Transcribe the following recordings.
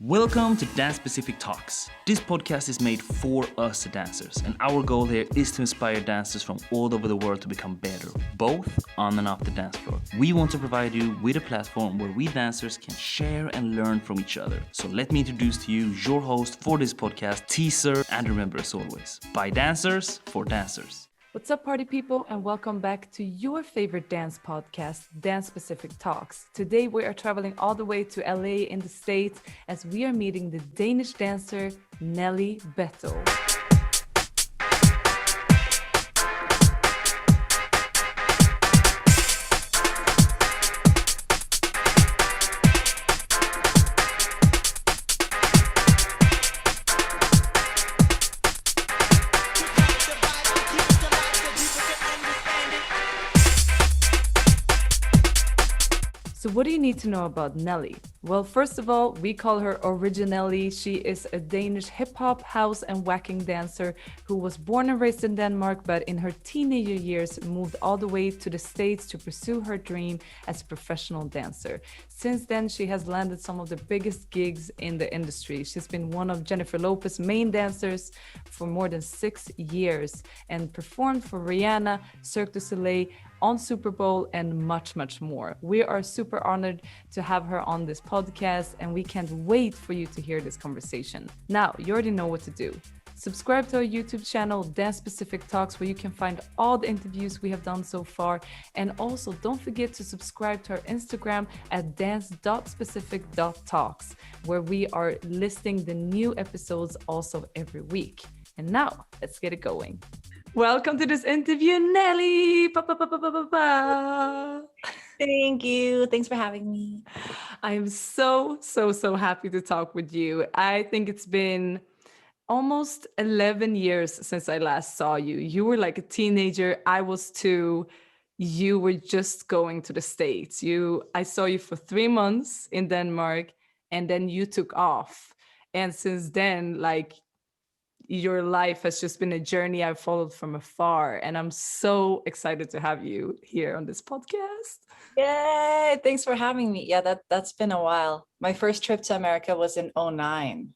Welcome to Dance Specific Talks. This podcast is made for us dancers, and our goal here is to inspire dancers from all over the world to become better, both on and off the dance floor. We want to provide you with a platform where we dancers can share and learn from each other. So let me introduce to you your host for this podcast, Teaser, and remember as always, by dancers, for dancers. What's up, party people, and welcome back to your favorite dance podcast, Dance Specific Talks. Today we are traveling all the way to LA in the States as we are meeting the Danish dancer Nellie Bethel. So what do you need to know about Nellie? Well, first of all, we call her Originellie. She is a Danish hip-hop, house and waacking dancer who was born and raised in Denmark, but in her teenager years moved all the way to the States to pursue her dream as a professional dancer. Since then, she has landed some of the biggest gigs in the industry. She's been one of Jennifer Lopez's main dancers for more than 6 years and performed for Rihanna, Cirque du Soleil, on Super Bowl, and much, much more. We are super honored to have her on this podcast, and we can't wait for you to hear this conversation. Now, you already know what to do. Subscribe to our YouTube channel, Dance Specific Talks, where you can find all the interviews we have done so far. And also, don't forget to subscribe to our Instagram at dance.specific.talks, where we are listing the new episodes also every week. And now, let's get it going. Welcome to this interview, Nellie. Thank you. Thanks for having me. I'm so happy to talk with you. I think it's been almost 11 years since I last saw you. You were like a teenager. I was too. You were just going to the States. I saw you for 3 months in Denmark, and then you took off. And since then, your life has just been a journey I've followed from afar. And I'm so excited to have you here on this podcast. Yay. Thanks for having me. Yeah, that's been a while. My first trip to America was in 2009.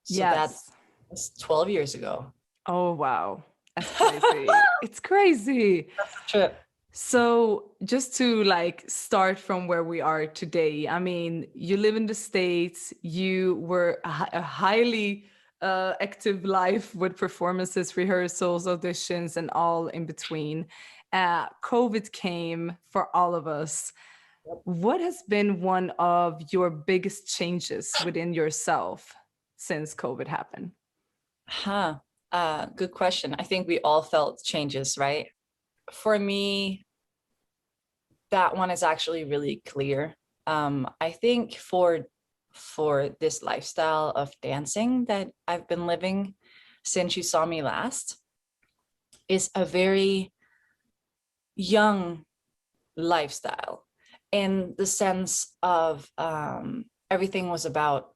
So Yes. That's 12 years ago. Oh, wow. That's crazy. It's crazy. That's a trip. So just to start from where we are today, I mean, you live in the States, you were a highly active life with performances, rehearsals, auditions, and all in between. COVID came for all of us. What has been one of your biggest changes within yourself since COVID happened? Good question. I think we all felt changes, right? For me, that one is actually really clear. I think for this lifestyle of dancing that I've been living since you saw me last is a very young lifestyle in the sense of everything was about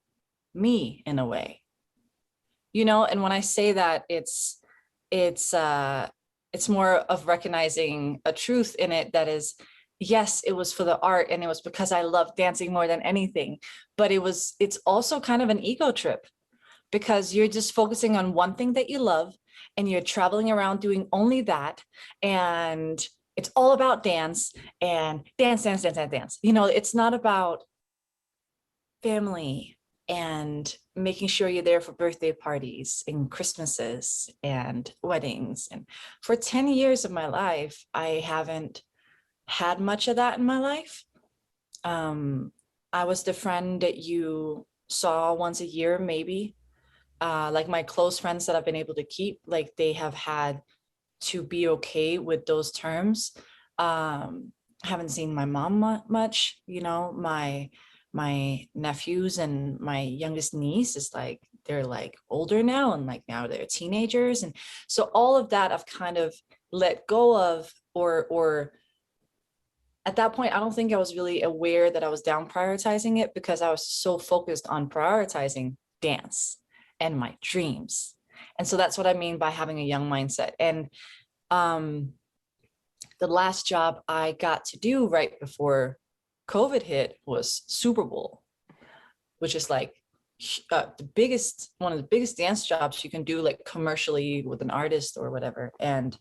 me in a way, and when I say that it's more of recognizing a truth in it that is, yes, it was for the art and it was because I love dancing more than anything, but it's also kind of an ego trip because you're just focusing on one thing that you love and you're traveling around doing only that. And it's all about dance and dance. It's not about family and making sure you're there for birthday parties and Christmases and weddings. And for 10 years of my life, I haven't had much of that in my life. I was the friend that you saw once a year, maybe. My close friends that I've been able to keep, they have had to be okay with those terms. Haven't seen my mom much, my nephews and my youngest niece is they're older now and now they're teenagers. And so all of that I've kind of let go of, or at that point, I don't think I was really aware that I was down prioritizing it because I was so focused on prioritizing dance and my dreams. And so that's what I mean by having a young mindset. And the last job I got to do right before COVID hit was Super Bowl, which is one of the biggest dance jobs you can do, like commercially with an artist or whatever. And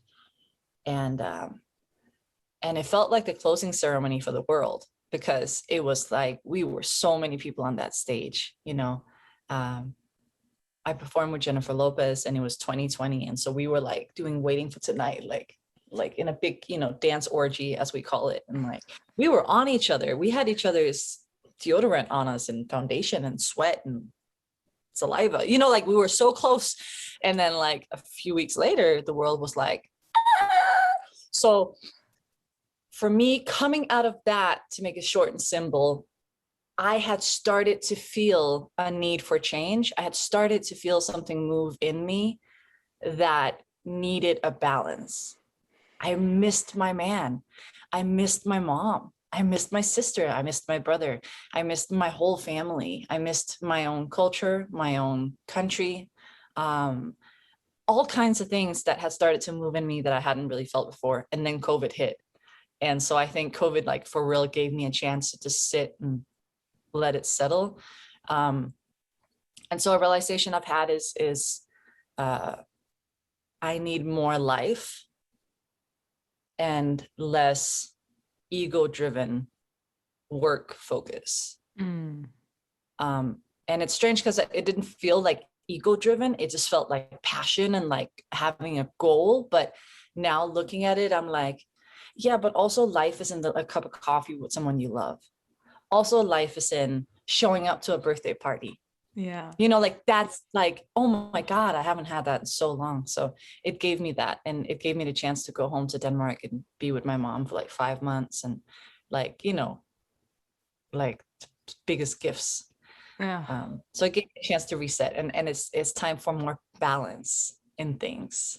it felt like the closing ceremony for the world, because it was like, we were so many people on that stage, you know. I performed with Jennifer Lopez, and it was 2020. And so we were like doing Waiting for Tonight, like in a big, you know, dance orgy, as we call it. And like, we were on each other. We had each other's deodorant on us, and foundation and sweat and saliva, you know, like we were so close. And then like a few weeks later, the world was like, ah! So for me, coming out of that, to make it short and simple, I had started to feel a need for change. I had started to feel something move in me that needed a balance. I missed my man. I missed my mom. I missed my sister. I missed my brother. I missed my whole family. I missed my own culture, my own country, all kinds of things that had started to move in me that I hadn't really felt before. And then COVID hit. And so I think COVID, like for real, gave me a chance to just sit and let it settle. And so a realization I've had is I need more life and less ego-driven work focus. And it's strange because it didn't feel like ego-driven. It just felt like passion and like having a goal. But now looking at it, I'm like, yeah, but also life is in a cup of coffee with someone you love. Also life is in showing up to a birthday party. Yeah. You know, like that's like, oh my God, I haven't had that in so long. So it gave me that. And it gave me the chance to go home to Denmark and be with my mom for like 5 months. And like, you know, like biggest gifts. Yeah. So it gave me a chance to reset, and it's time for more balance in things.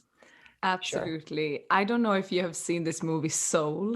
Absolutely. Sure. I don't know if you have seen this movie Soul,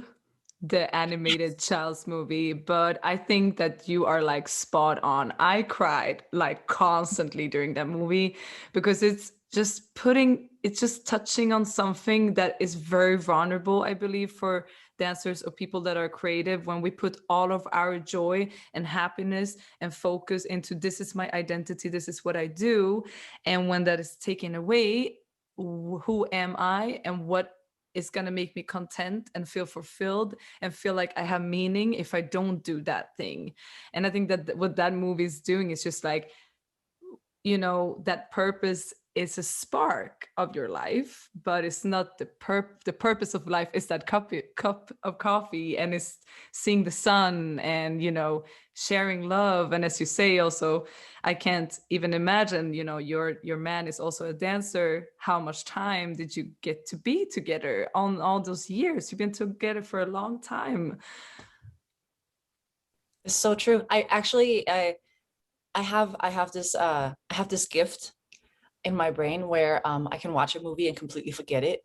the animated child's movie, but I think that you are like spot on. I cried like constantly during that movie, because it's just touching on something that is very vulnerable, I believe, for dancers or people that are creative, when we put all of our joy and happiness and focus into, this is my identity, this is what I do. And when that is taken away, who am I and what is going to make me content and feel fulfilled and feel like I have meaning if I don't do that thing. And I think that what that movie is doing is just like, you know, that purpose is a spark of your life, but it's not the purpose of life is that cup of coffee, and it's seeing the sun and, you know, sharing love. And as you say, also, I can't even imagine, you know, your man is also a dancer. How much time did you get to be together on all those years? You've been together for a long time. It's so true. I actually, I have this gift in my brain where I can watch a movie and completely forget it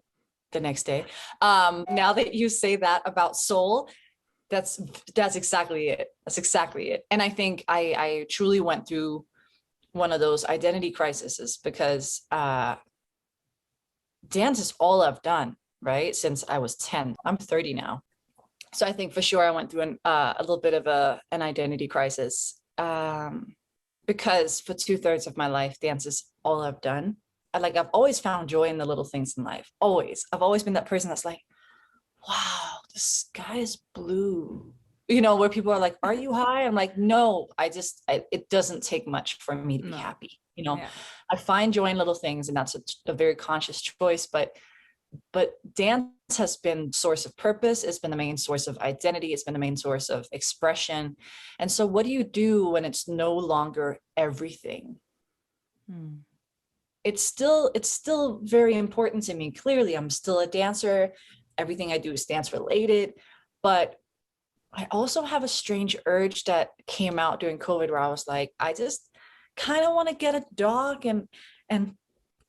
the next day. Now that you say that about Soul, that's exactly it. That's exactly it. And I think I truly went through one of those identity crises, because dance is all I've done, right? Since I was 10. I'm 30 now. So I think for sure I went through a little bit of an identity crisis. Because for 2/3 of my life, dance is all I've done. I've always found joy in the little things in life. Always. I've always been that person that's like, wow, the sky is blue. You know, where people are like, are you high? I'm like, no, it doesn't take much for me to be happy. You know, I find joy in little things, and that's a very conscious choice. But dance has been source of purpose. It's been the main source of identity. It's been the main source of expression. And so what do you do when it's no longer everything? It's still very important to me. Clearly, I'm still a dancer. Everything I do is dance related. But I also have a strange urge that came out during COVID, where I was like, I just kind of want to get a dog and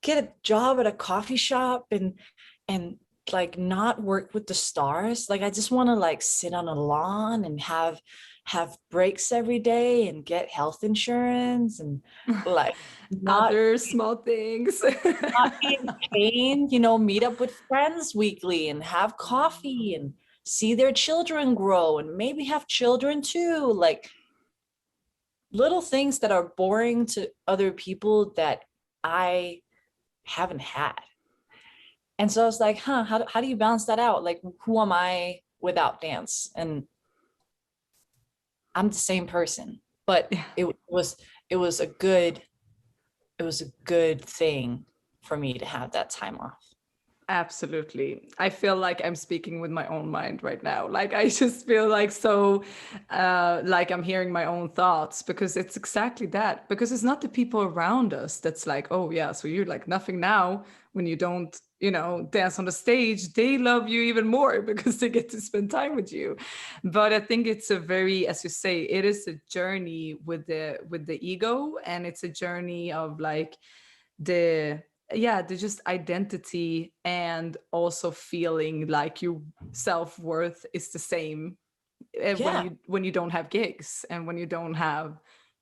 get a job at a coffee shop and like not work with the stars. Like, I just want to like sit on a lawn and have breaks every day and get health insurance and like other small things. Not be in pain, you know, meet up with friends weekly and have coffee and see their children grow and maybe have children too. Like, little things that are boring to other people that I haven't had. And so I was like, how do you balance that out? Like, who am I without dance? And I'm the same person, but it was a good thing for me to have that time off. Absolutely. I feel like I'm speaking with my own mind right now. Like I just feel like so like I'm hearing my own thoughts, because it's exactly that. Because it's not the people around us that's like, oh yeah, so you're like nothing now when you don't, dance on the stage. They love you even more because they get to spend time with you. But I think it's a very, as you say, it is a journey with the ego, and it's a journey of like the just identity, and also feeling like your self-worth is the same Yeah. when you don't have gigs and when you don't have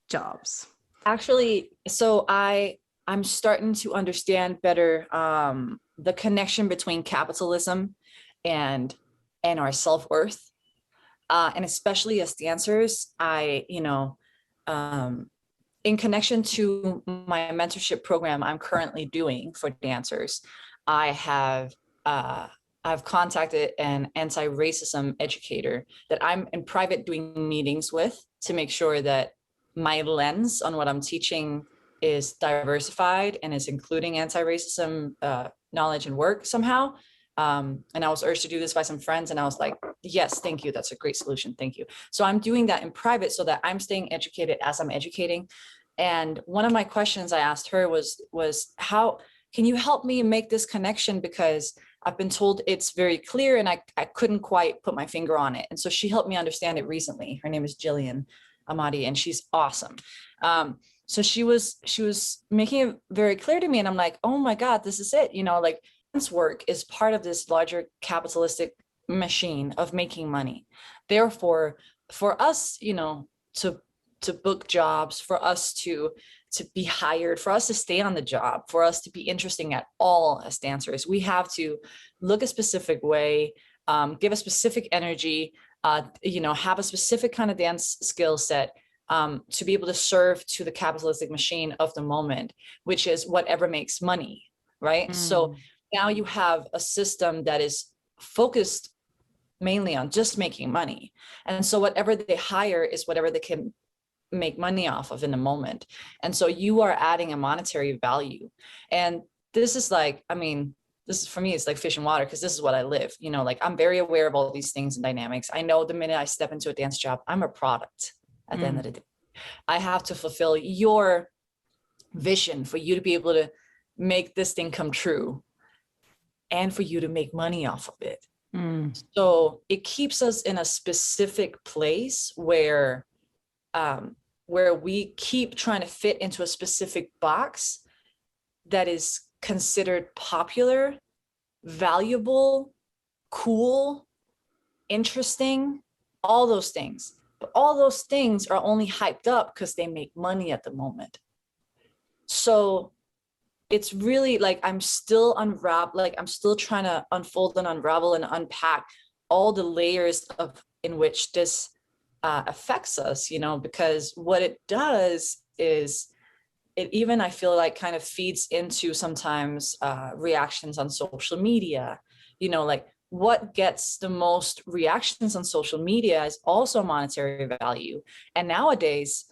jobs. Actually, so I'm starting to understand better the connection between capitalism and our self-worth. And especially as dancers, in connection to my mentorship program I'm currently doing for dancers, I've contacted an anti-racism educator that I'm in private doing meetings with to make sure that my lens on what I'm teaching is diversified and is including anti-racism knowledge and work somehow. And I was urged to do this by some friends, and I was like, yes, thank you. That's a great solution. Thank you. So I'm doing that in private so that I'm staying educated as I'm educating. And one of my questions I asked her was how can you help me make this connection? Because I've been told it's very clear and I couldn't quite put my finger on it. And so she helped me understand it recently. Her name is Jillian Amadi, and she's awesome. So she was making it very clear to me, and I'm like, oh my God, this is it. Like, dance work is part of this larger capitalistic machine of making money. Therefore, for us, to book jobs, for us to be hired, for us to stay on the job, for us to be interesting at all as dancers, we have to look a specific way, give a specific energy, have a specific kind of dance skill set, to be able to serve to the capitalistic machine of the moment, which is whatever makes money, right? So now you have a system that is focused mainly on just making money. And so whatever they hire is whatever they can make money off of in the moment. And so you are adding a monetary value. And this is like, this is, for me, it's like fish and water, because this is what I live. Like, I'm very aware of all these things and dynamics. I know the minute I step into a dance job, I'm a product at the end of the day. I have to fulfill your vision for you to be able to make this thing come true and for you to make money off of it. So it keeps us in a specific place where we keep trying to fit into a specific box that is considered popular, valuable, cool, interesting, all those things. But all those things are only hyped up because they make money at the moment. So it's really like I'm still trying to unfold and unravel and unpack all the layers in which this affects us, because what it does is it even, I feel like, kind of feeds into sometimes reactions on social media. Like, what gets the most reactions on social media is also monetary value. And nowadays,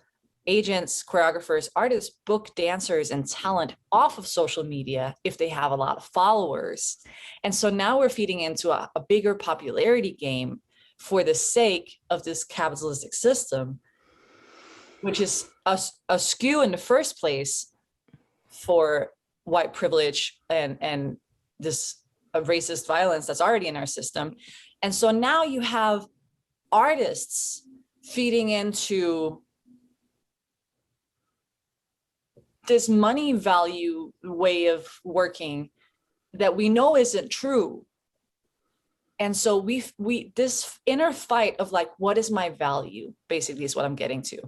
agents, choreographers, artists book dancers and talent off of social media if they have a lot of followers. And so now we're feeding into a bigger popularity game for the sake of this capitalistic system, which is askew in the first place for white privilege and this racist violence that's already in our system. And so now you have artists feeding into this money value way of working that we know isn't true. And so we this inner fight of like, what is my value, basically, is what I'm getting to,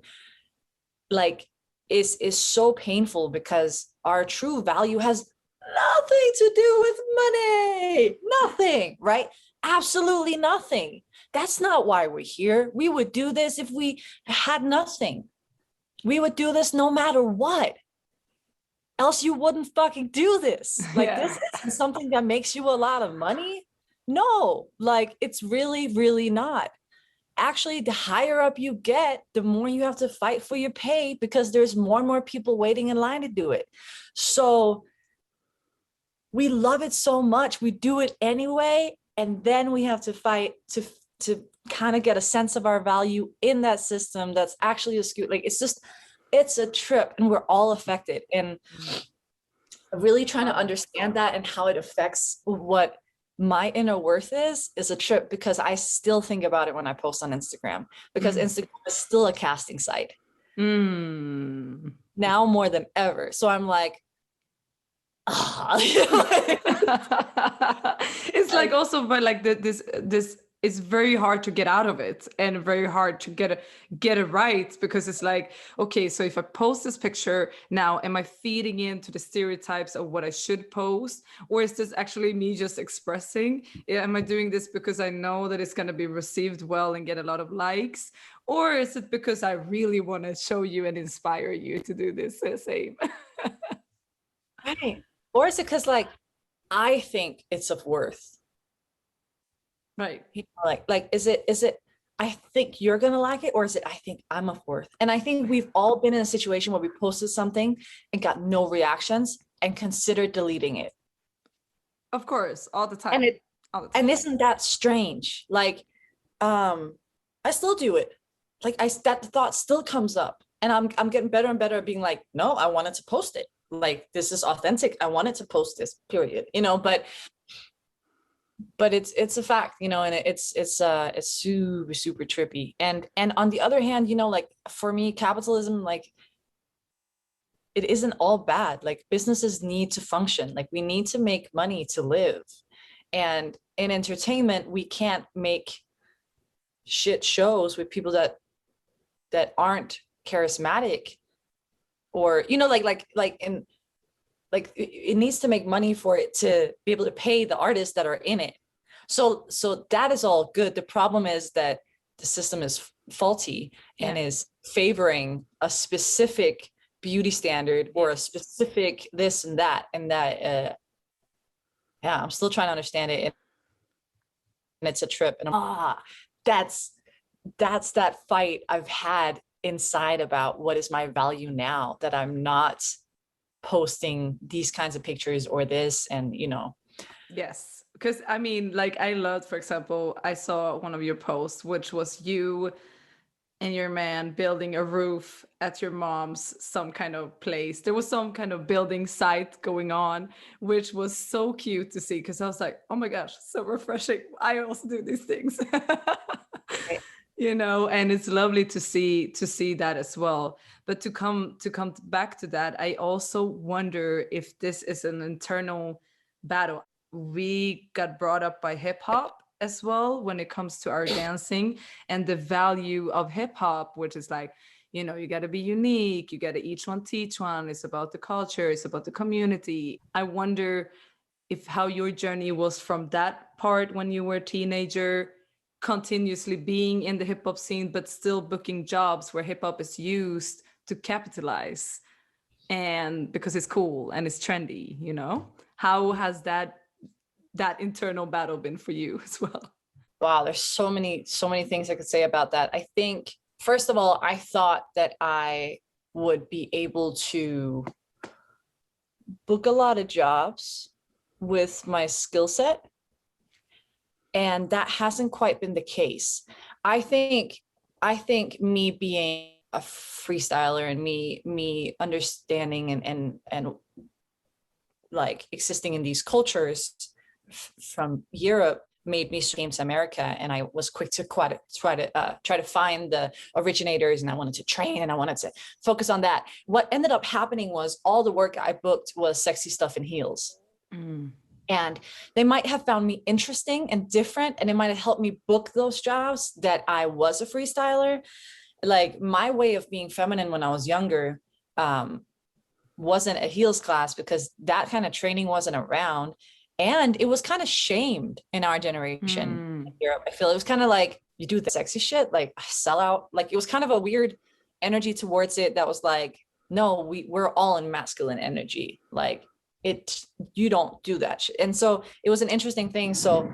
like, is so painful, because our true value has nothing to do with money. Nothing, right? Absolutely nothing. That's not why we're here. We would do this if we had nothing. we would do this no matter what. Else you wouldn't fucking do this. Like, Yeah. this isn't something that makes you a lot of money. No, like, it's really, really not. Actually, the higher up you get, the more you have to fight for your pay, because there's more and more people waiting in line to do it. So we love it so much, we do it anyway, and then we have to fight to kind of get a sense of our value in that system that's actually a skew. Like, it's a trip, and we're all affected. And really trying to understand that and how it affects what my inner worth is a trip, because I still think about it when I post on Instagram, because Instagram is still a casting site now more than ever. So I'm like, it's like also, but like this it's very hard to get out of it, and very hard to get it right, because it's like, okay, so if I post this picture now, am I feeding into the stereotypes of what I should post, or is this actually me just expressing? Am I doing this because I know that it's going to be received well and get a lot of likes, or is it because I really want to show you and inspire you to do this same? right. Or is it because, like, I think it's of worth? Right. You know, like, is it I think you're gonna like it, or is it I think I'm of worth? And I think we've all been in a situation where we posted something and got no reactions and considered deleting it. Of course, all the time. And all the time. and isn't that strange? Like, I still do it. Like, that thought still comes up, and I'm getting better and better at being like, no, I wanted to post it. Like, this is authentic. I wanted to post this, period. You know, but it's a fact, you know, and it's super, super trippy. And on the other hand, you know, like, for me, capitalism, like, it isn't all bad. Like, businesses need to function. Like, we need to make money to live. And in entertainment, we can't make shit shows with people that aren't charismatic, or, you know, like in, like, it needs to make money for it to be able to pay the artists that are in it. So that is all good. The problem is that the system is faulty and is favoring a specific beauty standard or a specific this and that. Yeah, I'm still trying to understand it. And it's a trip. And that's that fight I've had inside about what is my value now that I'm not posting these kinds of pictures or this, and, you know. Yes, because I mean, like, I loved, for example, I saw one of your posts, which was you and your man building a roof at your mom's some kind of place. There was some kind of building site going on, which was so cute to see, because I was like, oh my gosh, so refreshing. I also do these things. Right. You know, and it's lovely to see that as well. But to come back to that, I also wonder if this is an internal battle. We got brought up by hip hop as well when it comes to our dancing and the value of hip hop, which is like, you know, you got to be unique, you got to each one teach one. It's about the culture, it's about the community. I wonder if how your journey was from that part when you were a teenager, continuously being in the hip hop scene, but still booking jobs where hip hop is used to capitalize, and because it's cool and it's trendy, you know. How has that internal battle been for you as well? Wow, there's so many things I could say about that. I think, first of all, I thought that I would be able to book a lot of jobs with my skill set, and that hasn't quite been the case. I think me being a freestyler and me understanding and like existing in these cultures from Europe made me came to America, and I was quick to try to find the originators, and I wanted to train, and I wanted to focus on that. What ended up happening was all the work I booked was sexy stuff in heels. And they might have found me interesting and different, and it might have helped me book those jobs that I was a freestyler. Like, my way of being feminine when I was younger wasn't a heels class, because that kind of training wasn't around. And it was kind of shamed in our generation in Europe. I feel it was kind of like, you do the sexy shit, like sell out. Like, it was kind of a weird energy towards it that was like, no, we're all in masculine energy. Like you don't do that shit. And so it was an interesting thing. So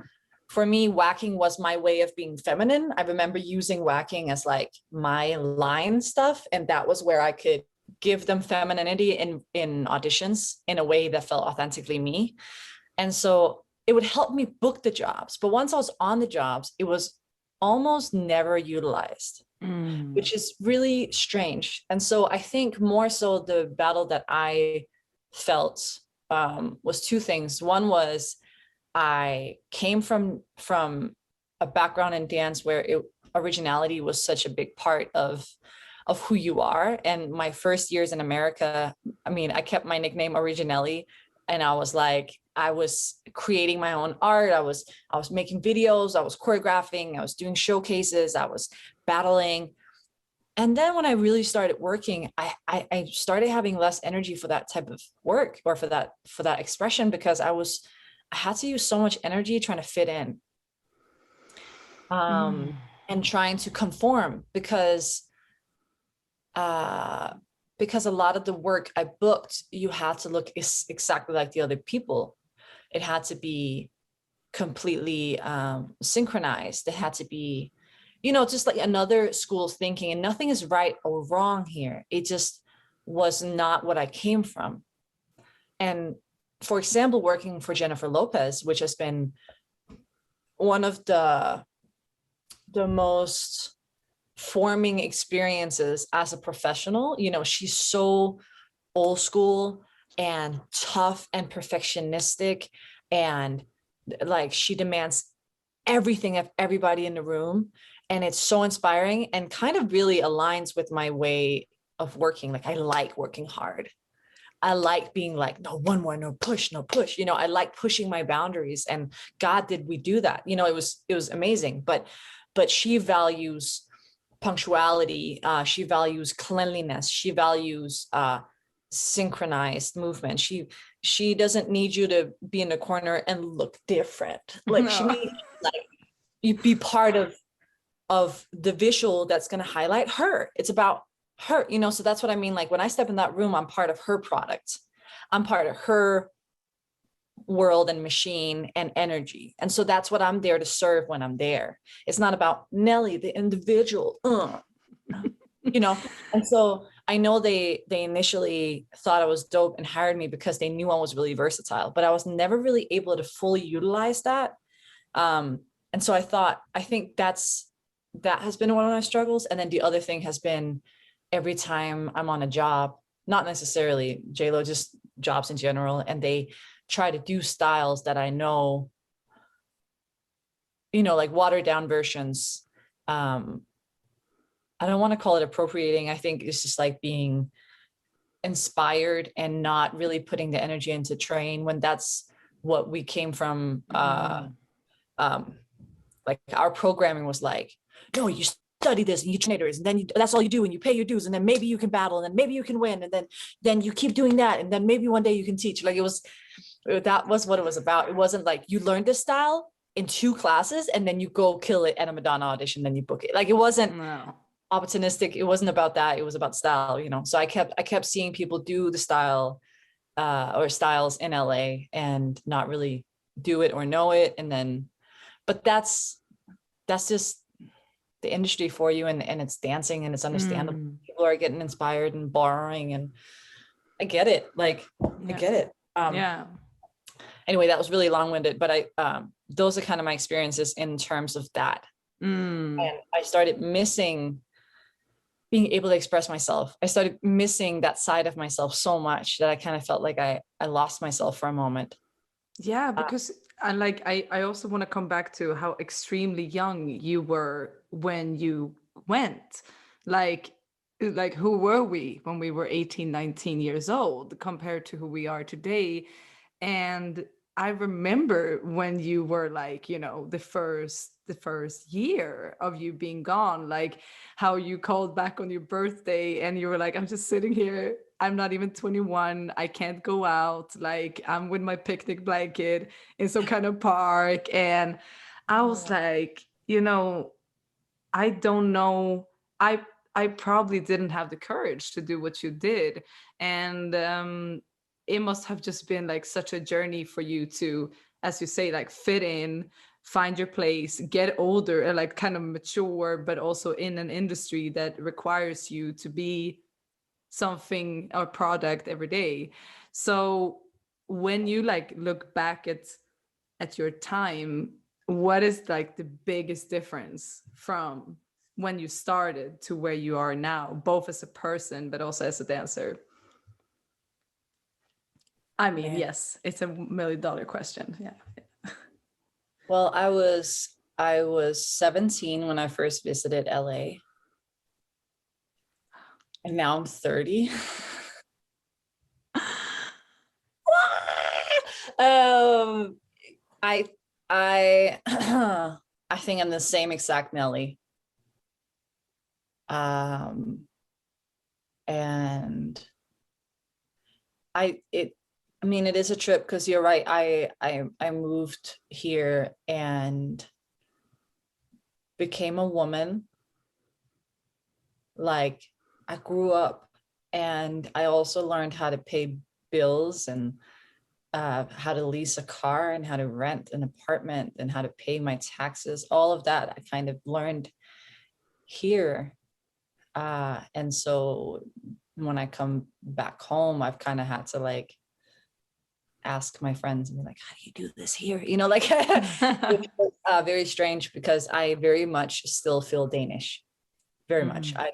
for me, Waacking was my way of being feminine. I remember using Waacking as like my line stuff. And that was where I could give them femininity in auditions in a way that felt authentically me. And so it would help me book the jobs. But once I was on the jobs, it was almost never utilized, which is really strange. And so I think more so the battle that I felt was two things. One was I came from a background in dance where originality was such a big part of who you are. And my first years in America, I mean, I kept my nickname Originellie, and I was like, I was creating my own art. I was making videos, I was choreographing, I was doing showcases, I was battling. And then when I really started working, I started having less energy for that type of work or for that expression, because I had to use so much energy trying to fit in and trying to conform, because a lot of the work I booked, you had to look exactly like the other people. It had to be completely synchronized. It had to be, just like another school's thinking, and nothing is right or wrong here. It just was not what I came from. And for example, working for Jennifer Lopez, which has been one of the most forming experiences as a professional. She's so old school and tough and perfectionistic, and like she demands everything of everybody in the room, and it's so inspiring and kind of really aligns with my way of working. Like, I like working hard. I like being like, no, one more, no push. I like pushing my boundaries, and God, did we do that? It was amazing. But she values punctuality. She values cleanliness. She values synchronized movement. She doesn't need you to be in the corner and look different. Like, she needs you be part of the visual that's going to highlight her. It's about her, so that's what I mean. Like, when I step in that room, I'm part of her product. I'm part of her world and machine and energy. And so that's what I'm there to serve when I'm there. It's not about Nellie, the individual, And so I know they initially thought I was dope and hired me because they knew I was really versatile, but I was never really able to fully utilize that. And so I think that has been one of my struggles. And then the other thing has been, every time I'm on a job, not necessarily JLO, just jobs in general, and they try to do styles that I know, like watered down versions. I don't want to call it appropriating. I think it's just like being inspired and not really putting the energy into train, when that's what we came from. Like, our programming was like, no, you study this and you train it, and then that's all you do, and you pay your dues, and then maybe you can battle, and then maybe you can win, and then you keep doing that, and then maybe one day you can teach. Like, that was what it was about. It wasn't like you learned this style in 2 classes and then you go kill it at a Madonna audition, then you book it. Like, it wasn't opportunistic. It wasn't about that. It was about style, So I kept seeing people do the style or styles in LA and not really do it or know it. But that's just the industry for you, and it's dancing, and it's understandable. People are getting inspired and borrowing, and I get it. Like, I get it. Anyway, that was really long-winded, but those are kind of my experiences in terms of that. And I started missing being able to express myself. I started missing that side of myself so much that I kind of felt like I lost myself for a moment. Yeah, because I also want to come back to how extremely young you were when you went. Like who were we when we were 18, 19 years old compared to who we are today? And I remember when you were like, the first year of you being gone, like how you called back on your birthday and you were like, I'm just sitting here. I'm not even 21. I can't go out. Like, I'm with my picnic blanket in some kind of park. And I was like, I don't know. I probably didn't have the courage to do what you did. And it must have just been like such a journey for you to, as you say, like fit in, find your place, get older, and like kind of mature, but also in an industry that requires you to be something or product every day. So when you like look back at your time, what is like the biggest difference from when you started to where you are now, both as a person but also as a dancer? I mean, Man. yes, it's a $1 million question. Yeah. Well, I was 17 when I first visited LA. And now I'm 30. I I I think I'm the same exact Nellie. And I mean, it is a trip because you're right. I moved here and became a woman. Like, I grew up and I also learned how to pay bills and how to lease a car and how to rent an apartment and how to pay my taxes. All of that I kind of learned here. And so when I come back home, I've kind of had to like ask my friends and be like, how do you do this here? You know, like it's very strange because I very much still feel Danish. Very much. I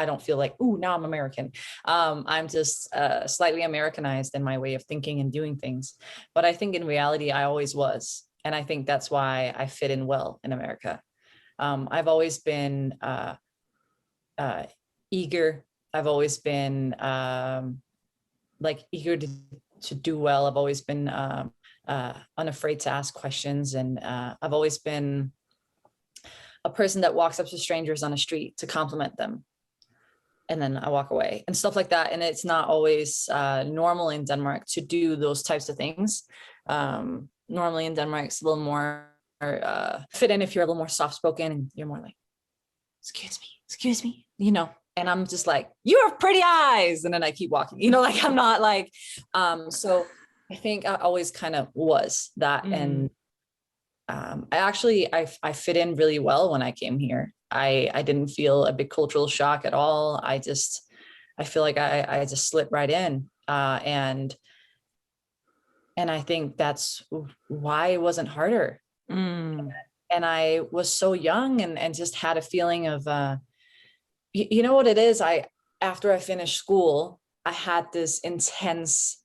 don't feel like, ooh, now I'm American. I'm just slightly Americanized in my way of thinking and doing things. But I think in reality, I always was. And I think that's why I fit in well in America. I've always been eager. I've always been like eager to do well. I've always been unafraid to ask questions. And I've always been a person that walks up to strangers on the street to compliment them. And then I walk away and stuff like that. And it's not always normal in Denmark to do those types of things. Normally in Denmark, it's a little more fit in if you're a little more soft-spoken and you're more like, excuse me, you know, and I'm just like, you have pretty eyes. And then I keep walking, you know, like I'm not like, so I think I always kind of was that. And I fit in really well when I came here. I didn't feel a big cultural shock at all. I feel like I just slipped right in. And I think that's why it wasn't harder. And I was so young and just had a feeling of, you know what it is? After I finished school, I had this intense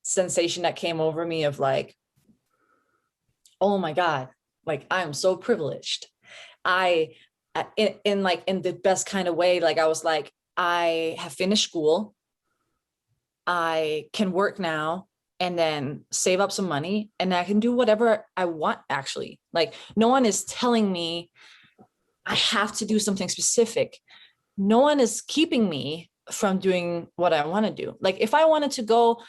sensation that came over me of like, oh my God, like I'm so privileged. In the best kind of way, like I was like, I have finished school. I can work now and then save up some money and I can do whatever I want, actually. Like no one is telling me I have to do something specific. No one is keeping me from doing what I want to do. Like if I wanted to go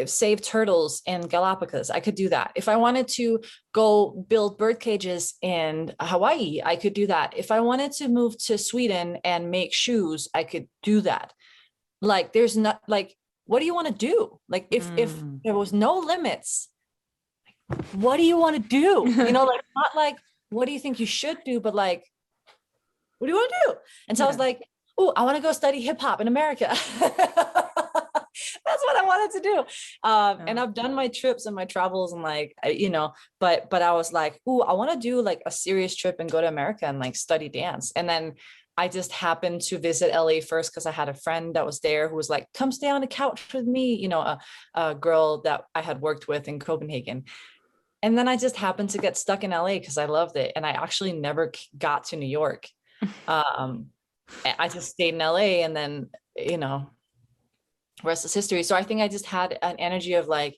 save turtles in Galapagos, I could do that. If I wanted to go build bird cages in Hawaii, I could do that. If I wanted to move to Sweden and make shoes, I could do that. Like there's not like, what do you want to do? Like if there was no limits, what do you want to do? You know, like not like, what do you think you should do? But like, what do you want to do? And so I was like, oh, I want to go study hip-hop in America. That's what I wanted to do. And I've done my trips and my travels and like, you know, but I was like, oh, I want to do like a serious trip and go to America and like study dance. And then I just happened to visit LA first because I had a friend that was there who was like, come stay on the couch with me, you know, a girl that I had worked with in Copenhagen. And then I just happened to get stuck in LA because I loved it. And I actually never got to New York. I just stayed in LA and then, you know, rest is history. So I think I just had an energy of like,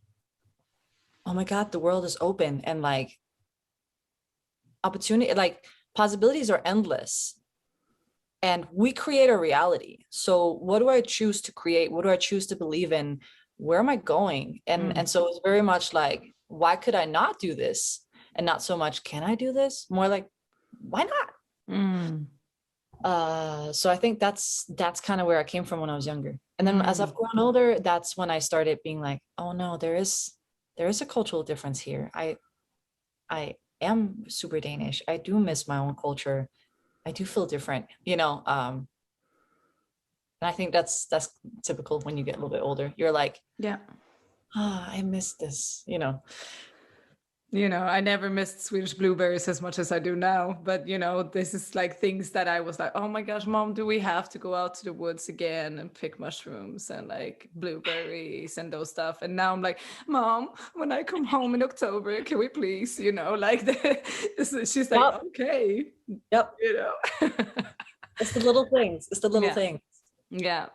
oh my God, the world is open and like opportunity, like possibilities are endless and we create a reality. So what do I choose to create? What do I choose to believe in? Where am I going? And so it's very much like, why could I not do this? And not so much, can I do this? More like, why not? So I think that's kind of where I came from when I was younger. And then as I've grown older, that's when I started being like, oh no, there is a cultural difference here. I am super Danish. I do miss my own culture. I do feel different, you know. And I think that's typical when you get a little bit older. You're like, Yeah. oh, I miss this, you know. You know, I never missed Swedish blueberries as much as I do now. But, you know, this is like things that I was like, oh my gosh, mom, do we have to go out to the woods again and pick mushrooms and like blueberries and those stuff? And now I'm like, mom, when I come home in October, can we please, you know, like she's like, Yep. okay. Yep. You know, It's the little things. It's the little things. Yeah.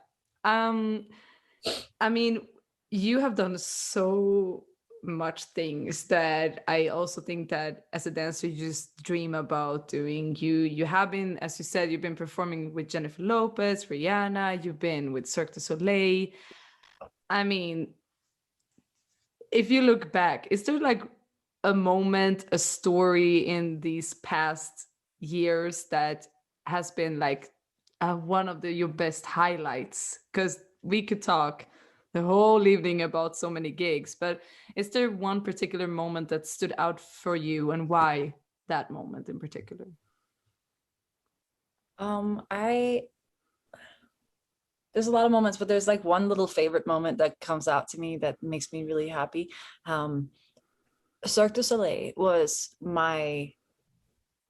I mean, you have done so much things that I also think that as a dancer you just dream about doing. You have been, as you said, you've been performing with Jennifer Lopez, Rihanna, you've been with Cirque du Soleil. I mean, if you look back, is there like a moment, a story in these past years that has been like one of your best highlights? Because we could talk the whole evening about so many gigs, but is there one particular moment that stood out for you, and why that moment in particular? There's a lot of moments, but there's like one little favorite moment that comes out to me that makes me really happy. Cirque du Soleil was my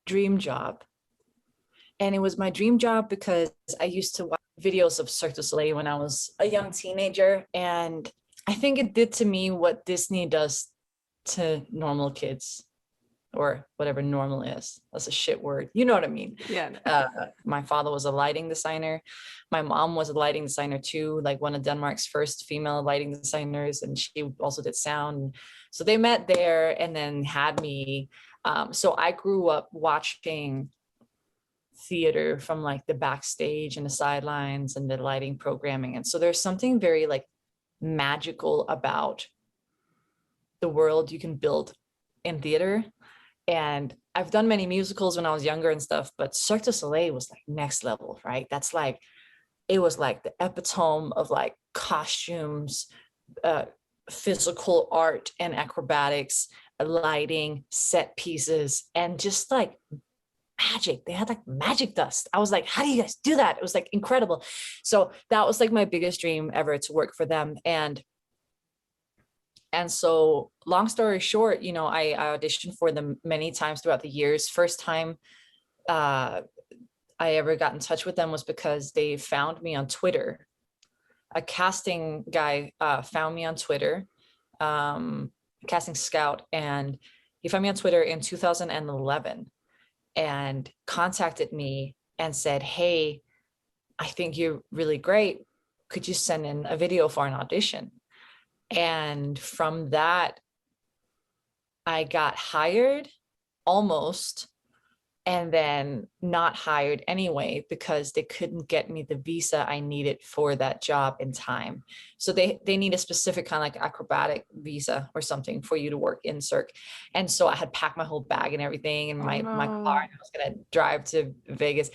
dream job. And it was my dream job because I used to watch videos of Cirque du Soleil when I was a young teenager. And I think it did to me what Disney does to normal kids, or whatever normal is. That's a shit word. You know what I mean? Yeah. My father was a lighting designer. My mom was a lighting designer too, like one of Denmark's first female lighting designers. And she also did sound. So they met there and then had me. So I grew up watching theater from like the backstage and the sidelines and the lighting programming. And so there's something very like magical about the world you can build in theater. And I've done many musicals when I was younger and stuff, but Cirque du Soleil was like next level, right? That's like, it was like the epitome of like costumes, physical art and acrobatics, lighting, set pieces, and just like magic. They had like magic dust. I was like, how do you guys do that? It was like incredible. So that was like my biggest dream ever, to work for them. And so long story short, you know, I auditioned for them many times throughout the years. First time I ever got in touch with them was because they found me on Twitter. A casting guy found me on Twitter, casting scout, and he found me on Twitter in 2011 and contacted me and said, hey, I think you're really great. Could you send in a video for an audition? And from that, I got hired almost, and then not hired anyway because they couldn't get me the visa I needed for that job in time. So they need a specific kind of like acrobatic visa or something for you to work in Cirque. And so I had packed my whole bag and everything in my car, and I was gonna drive to Vegas.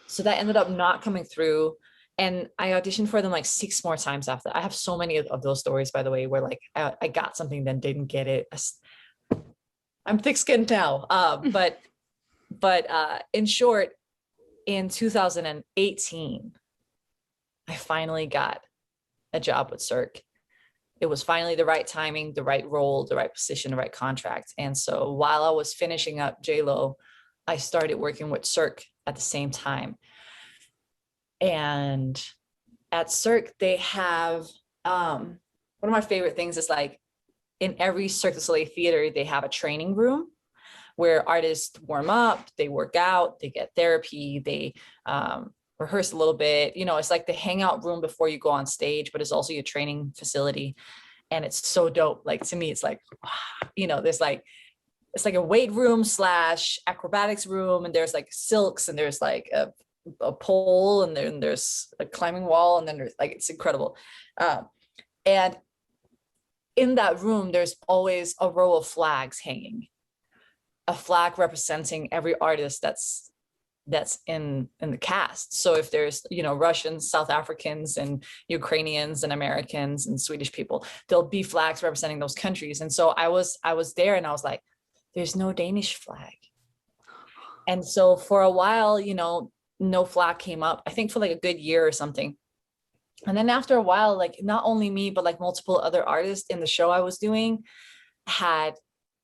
So that ended up not coming through. And I auditioned for them like 6 more times after. I have so many of those stories, by the way, where like I got something, then didn't get it. I'm thick-skinned now. But in short, in 2018, I finally got a job with Cirque. It was finally the right timing, the right role, the right position, the right contract. And so while I was finishing up JLO, I started working with Cirque at the same time. And at Cirque, they have, one of my favorite things is like in every Cirque du Soleil theater, they have a training room where artists warm up, they work out, they get therapy, they rehearse a little bit. You know, it's like the hangout room before you go on stage, but it's also your training facility. And it's so dope. Like to me, it's like, you know, there's like, it's like a weight room / acrobatics room. And there's like silks, and there's like a pole, and then there's a climbing wall, and then there's like, it's incredible. And in that room, there's always a row of flags hanging. A flag representing every artist that's that's in the cast. So if there's, you know, Russians, South Africans, and Ukrainians and Americans and Swedish people, there'll be flags representing those countries. And so I was there and I was like, there's no Danish flag. And so for a while, you know, no flag came up, I think for like a good year or something. And then after a while, like not only me, but like multiple other artists in the show I was doing had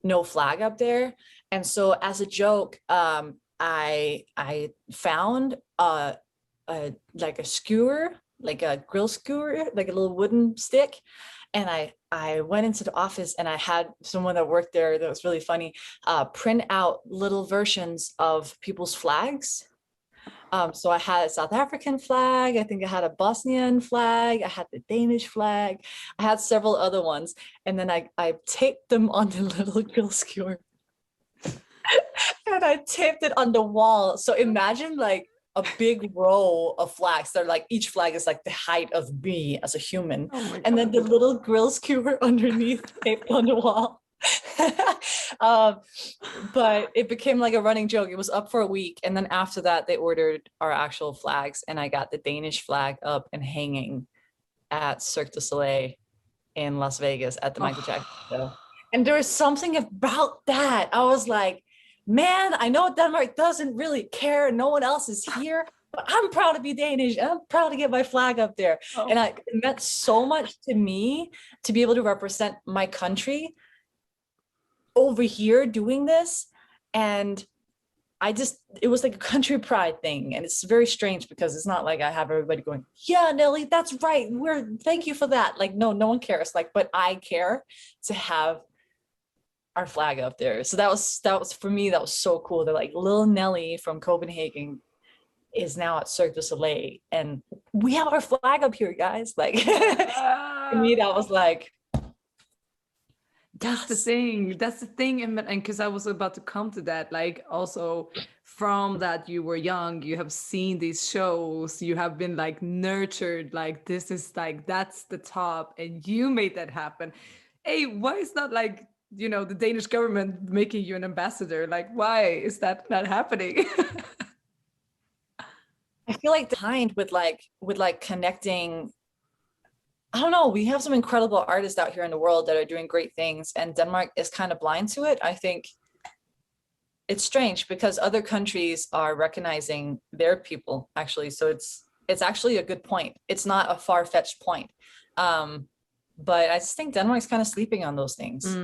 no flag up there. And so as a joke, I found like a skewer, like a grill skewer, like a little wooden stick. And I went into the office and I had someone that worked there that was really funny, print out little versions of people's flags. So I had a South African flag, I think I had a Bosnian flag, I had the Danish flag, I had several other ones. And then I taped them on the little grill skewer. And I taped it on the wall. So imagine like a big row of flags. They're like, each flag is like the height of me as a human. Oh my And then the little grill skewer underneath taped on the wall. But it became like a running joke. It was up for a week. And then after that, they ordered our actual flags. And I got the Danish flag up and hanging at Cirque du Soleil in Las Vegas at the Michael Jackson show. And there was something about that. I was like, man, I know Denmark doesn't really care. No one else is here, but I'm proud to be Danish. And I'm proud to get my flag up there. And it meant so much to me to be able to represent my country over here doing this. And it was like a country pride thing. And it's very strange because it's not like I have everybody going, yeah, Nellie, that's right. Thank you for that. Like, no one cares. Like, but I care to have our flag up there. So that was for me, that was so cool. That like little Nellie from Copenhagen is now at Cirque du Soleil and we have our flag up here, guys. Like to me, that was like, that's the thing. And because I was about to come to that, like also from that you were young, you have seen these shows, you have been like nurtured, like this is like, that's the top and you made that happen. Hey, why is that like, you know, the Danish government making you an ambassador? Like, why is that not happening? I feel like behind with like connecting. I don't know. We have some incredible artists out here in the world that are doing great things, and Denmark is kind of blind to it. I think it's strange because other countries are recognizing their people actually. So it's actually a good point. It's not a far-fetched point. But I just think Denmark's kind of sleeping on those things.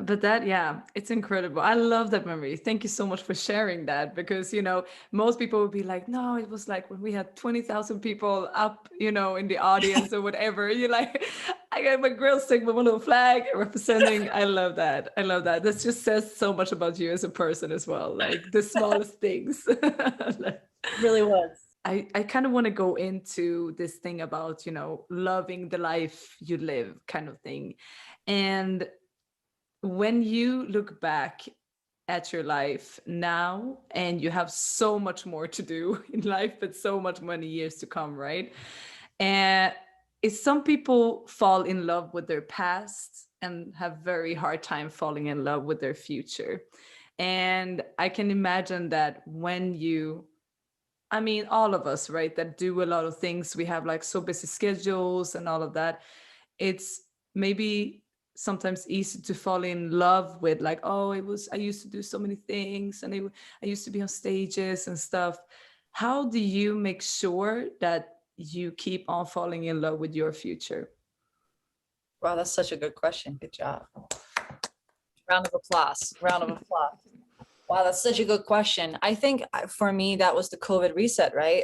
But that, yeah, it's incredible. I love that memory. Thank you so much for sharing that, because, you know, most people would be like, no, it was like when we had 20,000 people up, you know, in the audience or whatever. You're like, I got my grill stick with one little flag representing. I love that. I love that. This just says so much about you as a person as well. Like the smallest things. It really was. I kind of want to go into this thing about, you know, loving the life you live kind of thing. And when you look back at your life now and you have so much more to do in life, but so much many years to come, right? And some people fall in love with their past and have very hard time falling in love with their future. And I can imagine that when you, I mean, all of us, right, that do a lot of things, we have like so busy schedules and all of that. It's maybe sometimes easy to fall in love with like, oh, I used to do so many things and I used to be on stages and stuff. How do you make sure that you keep on falling in love with your future? Wow, that's such a good question. Good job. Round of applause. Round of applause. Wow, that's such a good question. I think for me, that was the COVID reset, right?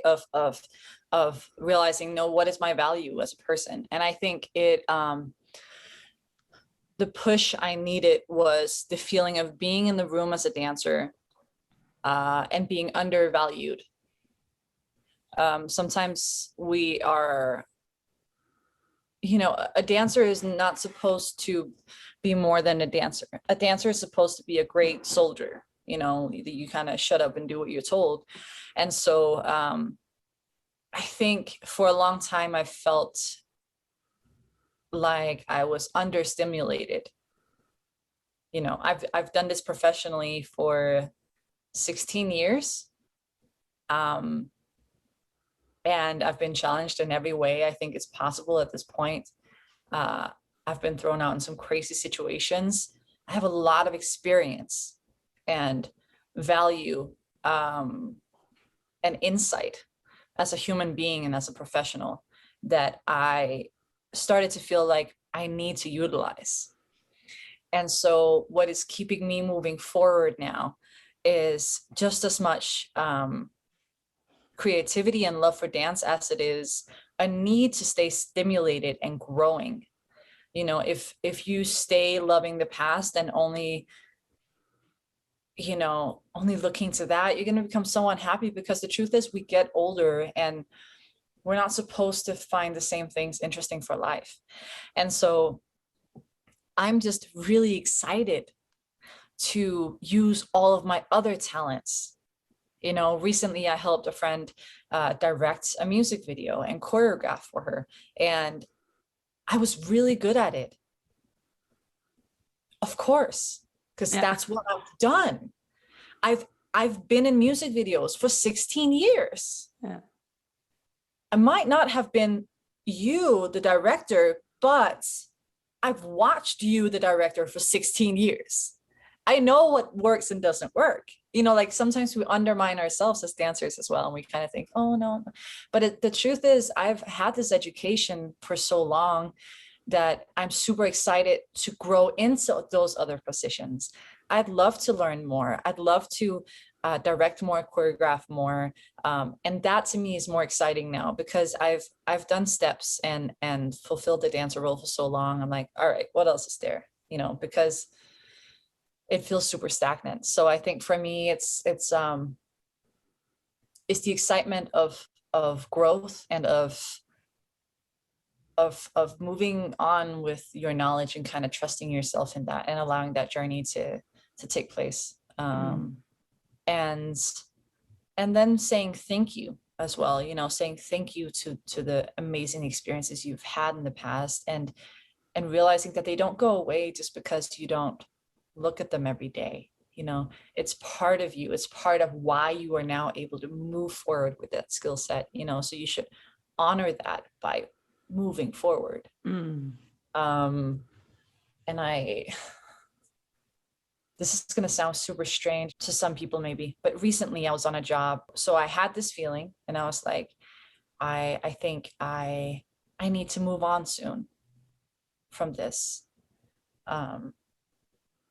Of realizing, no, what is my value as a person? And I think the push I needed was the feeling of being in the room as a dancer and being undervalued. Sometimes we are, you know, a dancer is not supposed to be more than a dancer. A dancer is supposed to be a great soldier. You know, you kind of shut up and do what you're told. And so I think for a long time, I felt like I was understimulated. You know, I've done this professionally for 16 years. And I've been challenged in every way I think it's possible at this point. I've been thrown out in some crazy situations. I have a lot of experience and value and insight as a human being and as a professional that I started to feel like I need to utilize. And so what is keeping me moving forward now is just as much creativity and love for dance as it is a need to stay stimulated and growing. You know, if you stay loving the past and only looking to that, you're going to become so unhappy, because the truth is we get older and we're not supposed to find the same things interesting for life. And so I'm just really excited to use all of my other talents. You know, recently I helped a friend direct a music video and choreograph for her, and I was really good at it. Of course, because that's what I've done. I've been in music videos for 16 years. Yeah. I might not have been you, the director, but I've watched you, the director, for 16 years. I know what works and doesn't work. You know, like sometimes we undermine ourselves as dancers as well. And we kind of think, oh no, but the truth is I've had this education for so long that I'm super excited to grow into those other positions. I'd love to learn more. I'd love to direct more, choreograph more. And that to me is more exciting now, because I've done steps and fulfilled the dancer role for so long. I'm like, all right, what else is there? You know, because it feels super stagnant. So I think for me, it's the excitement of growth and of moving on with your knowledge and kind of trusting yourself in that and allowing that journey to take place. And then saying thank you as well, you know, saying thank you to the amazing experiences you've had in the past, and realizing that they don't go away just because you don't look at them every day. You know, it's part of you. It's part of why you are now able to move forward with that skill set, you know, so you should honor that by moving forward. And this is going to sound super strange to some people maybe, but recently I was on a job. So I had this feeling and I was like, I think I need to move on soon from this,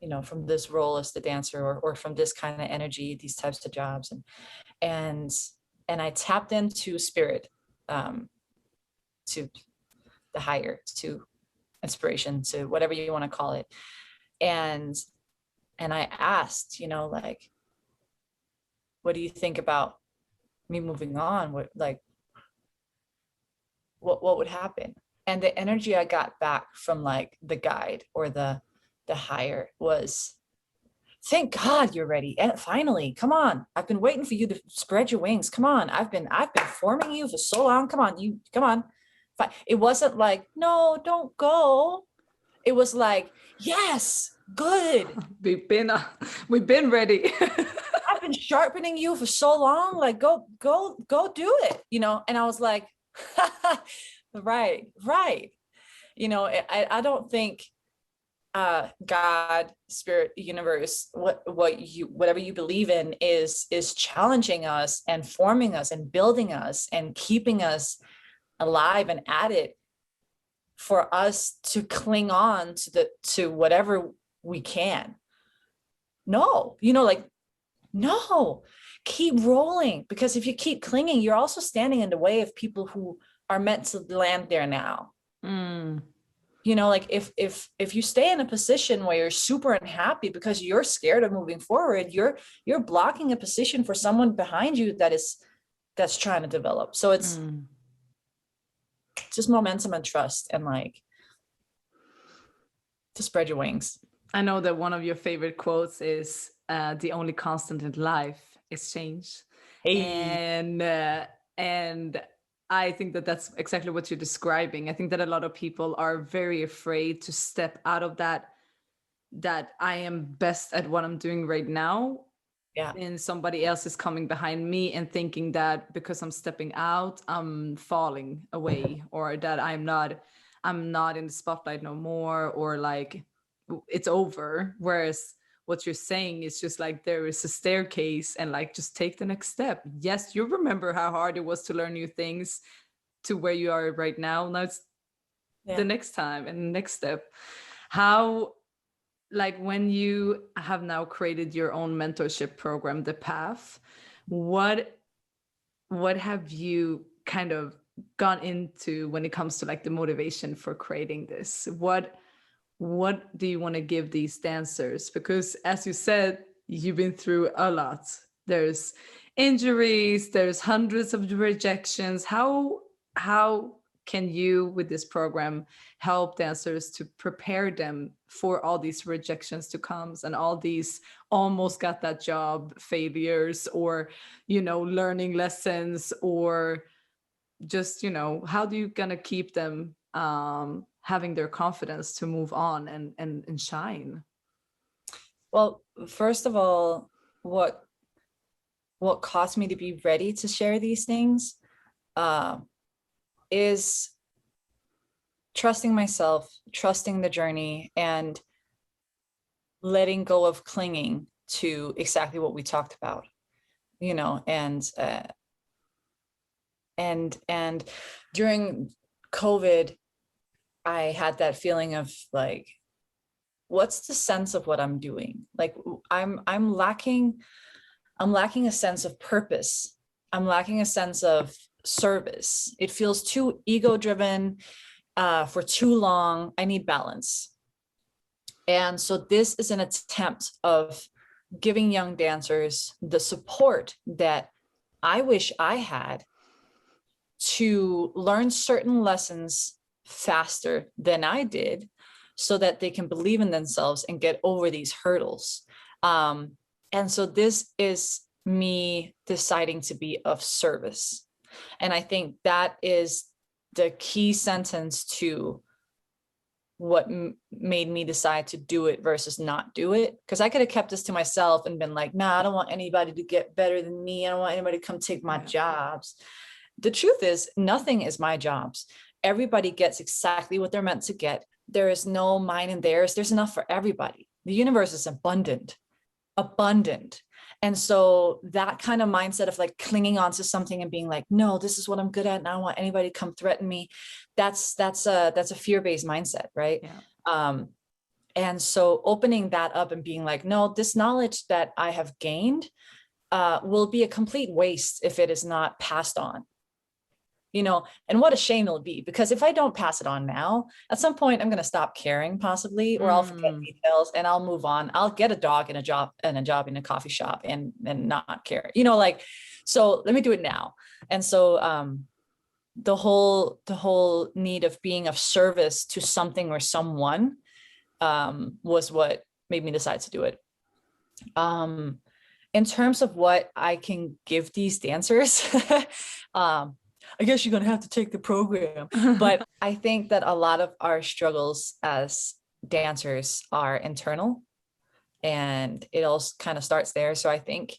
you know, from this role as the dancer, or from this kind of energy, these types of jobs. And I tapped into spirit, to the higher, to inspiration, to whatever you want to call it. And I asked, you know, like, what do you think about me moving on? What would happen? And the energy I got back from like the guide or the higher was, thank God you're ready. And finally, come on. I've been waiting for you to spread your wings. Come on. I've been forming you for so long. Come on, come on. It wasn't like, no, don't go. It was like, yes, good. We've been ready. I've been sharpening you for so long. Like, go do it, you know? And I was like, right. You know, I don't think God, spirit, universe, whatever you believe in is challenging us and forming us and building us and keeping us alive and at it for us to cling on to whatever we can. No, you know, like, no, keep rolling, because if you keep clinging, you're also standing in the way of people who are meant to land there now. You know, like if you stay in a position where you're super unhappy because you're scared of moving forward, you're blocking a position for someone behind you that's trying to develop. So it's just momentum and trust, and like, to spread your wings. I know that one of your favorite quotes is, the only constant in life is change. Hey. And I think that that's exactly what you're describing. I think that a lot of people are very afraid to step out of that I am best at what I'm doing right now, Yeah. and somebody else is coming behind me and thinking that because I'm stepping out, I'm falling away, or that I'm not in the spotlight no more, or like it's over. Whereas what you're saying is just like there is a staircase, and like just take the next step. Yes, you remember how hard it was to learn new things to where you are right now. Now it's the next time and the next step. How, like when you have now created your own mentorship program, The Path, what have you kind of gone into when it comes to like the motivation for creating this? What do you want to give these dancers? Because as you said, you've been through a lot. There's injuries, there's hundreds of rejections. How can you, with this program, help dancers to prepare them for all these rejections to come, and all these almost got that job failures, or, you know, learning lessons, or just, you know, how do you gonna keep them having their confidence to move on and shine? Well, first of all, what caused me to be ready to share these things is trusting myself, trusting the journey, and letting go of clinging to exactly what we talked about, you know. And during COVID, I had that feeling of like, what's the sense of what I'm doing? Like I'm lacking a sense of purpose. I'm lacking a sense of service. It feels too ego driven for too long. I need balance. And so this is an attempt of giving young dancers the support that I wish I had to learn certain lessons faster than I did, so that they can believe in themselves and get over these hurdles. And so this is me deciding to be of service. And I think that is the key sentence to what made me decide to do it versus not do it. Because I could have kept this to myself and been like, nah, I don't want anybody to get better than me. I don't want anybody to come take my jobs. The truth is, nothing is my jobs. Everybody gets exactly what they're meant to get. There is no mine and theirs. There's enough for everybody. The universe is abundant. And so that kind of mindset of like clinging onto something and being like, no, this is what I'm good at, and I don't want anybody to come threaten me. That's a fear-based mindset, right? Yeah. And so opening that up and being like, no, this knowledge that I have gained will be a complete waste if it is not passed on. You know, and what a shame it'll be, because if I don't pass it on now, at some point I'm going to stop caring possibly, or I'll forget details and I'll move on. I'll get a dog and a job in a coffee shop and not care, you know, like, so let me do it now. And so the whole need of being of service to something or someone was what made me decide to do it. In terms of what I can give these dancers, I guess you're going to have to take the program. But I think that a lot of our struggles as dancers are internal, and it all kind of starts there. So I think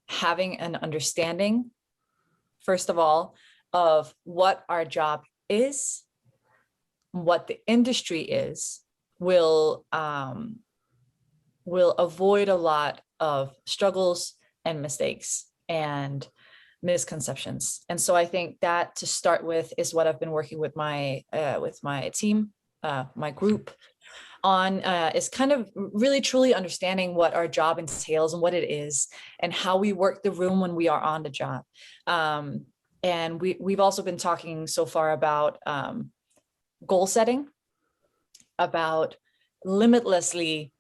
having an understanding, first of all, of what our job is, what the industry is, will avoid a lot of struggles and mistakes and misconceptions. And so I think that, to start with, is what I've been working with my team, my group on, is kind of really truly understanding what our job entails and what it is, and how we work the room when we are on the job. And we've also been talking so far about goal setting, about limitlessly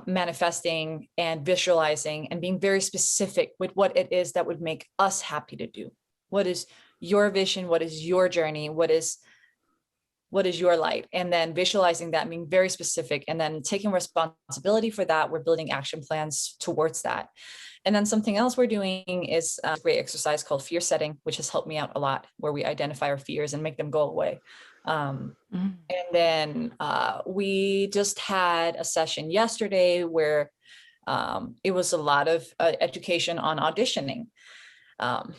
manifesting and visualizing and being very specific with what it is that would make us happy to do. What is your vision? What is your journey? What is your light? And then visualizing that, being very specific, and then taking responsibility for that. We're building action plans towards that. And then something else we're doing is a great exercise called fear setting, which has helped me out a lot, where we identify our fears and make them go away. And then we just had a session yesterday where It was a lot of education on auditioning, on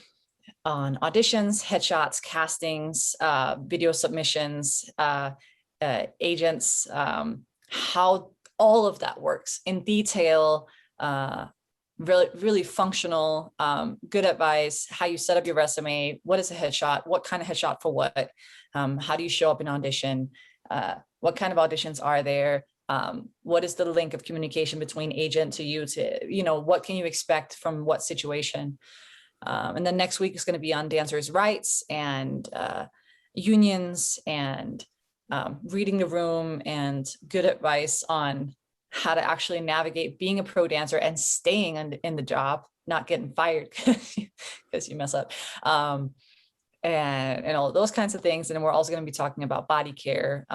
auditions, headshots, castings, video submissions, agents, how all of that works in detail, really functional, good advice, how you set up your resume, what is a headshot, what kind of headshot for what, how do you show up in audition, what kind of auditions are there, what is the link of communication between agent to you, to, you know, what can you expect from what situation. And then next week is going to be on dancers' rights and unions and reading the room and good advice on how to actually navigate being a pro dancer and staying in the job, not getting fired because you mess up, and all those kinds of things. And then we're also going to be talking about body care,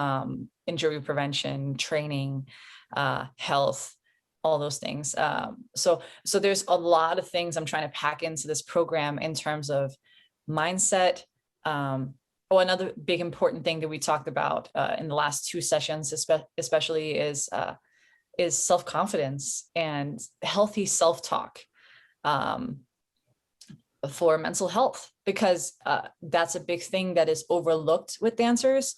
injury prevention, training, health, all those things. So there's a lot of things I'm trying to pack into this program in terms of mindset. Another big important thing that we talked about in the last 2 sessions, especially is self-confidence and healthy self-talk for mental health, because that's a big thing that is overlooked with dancers,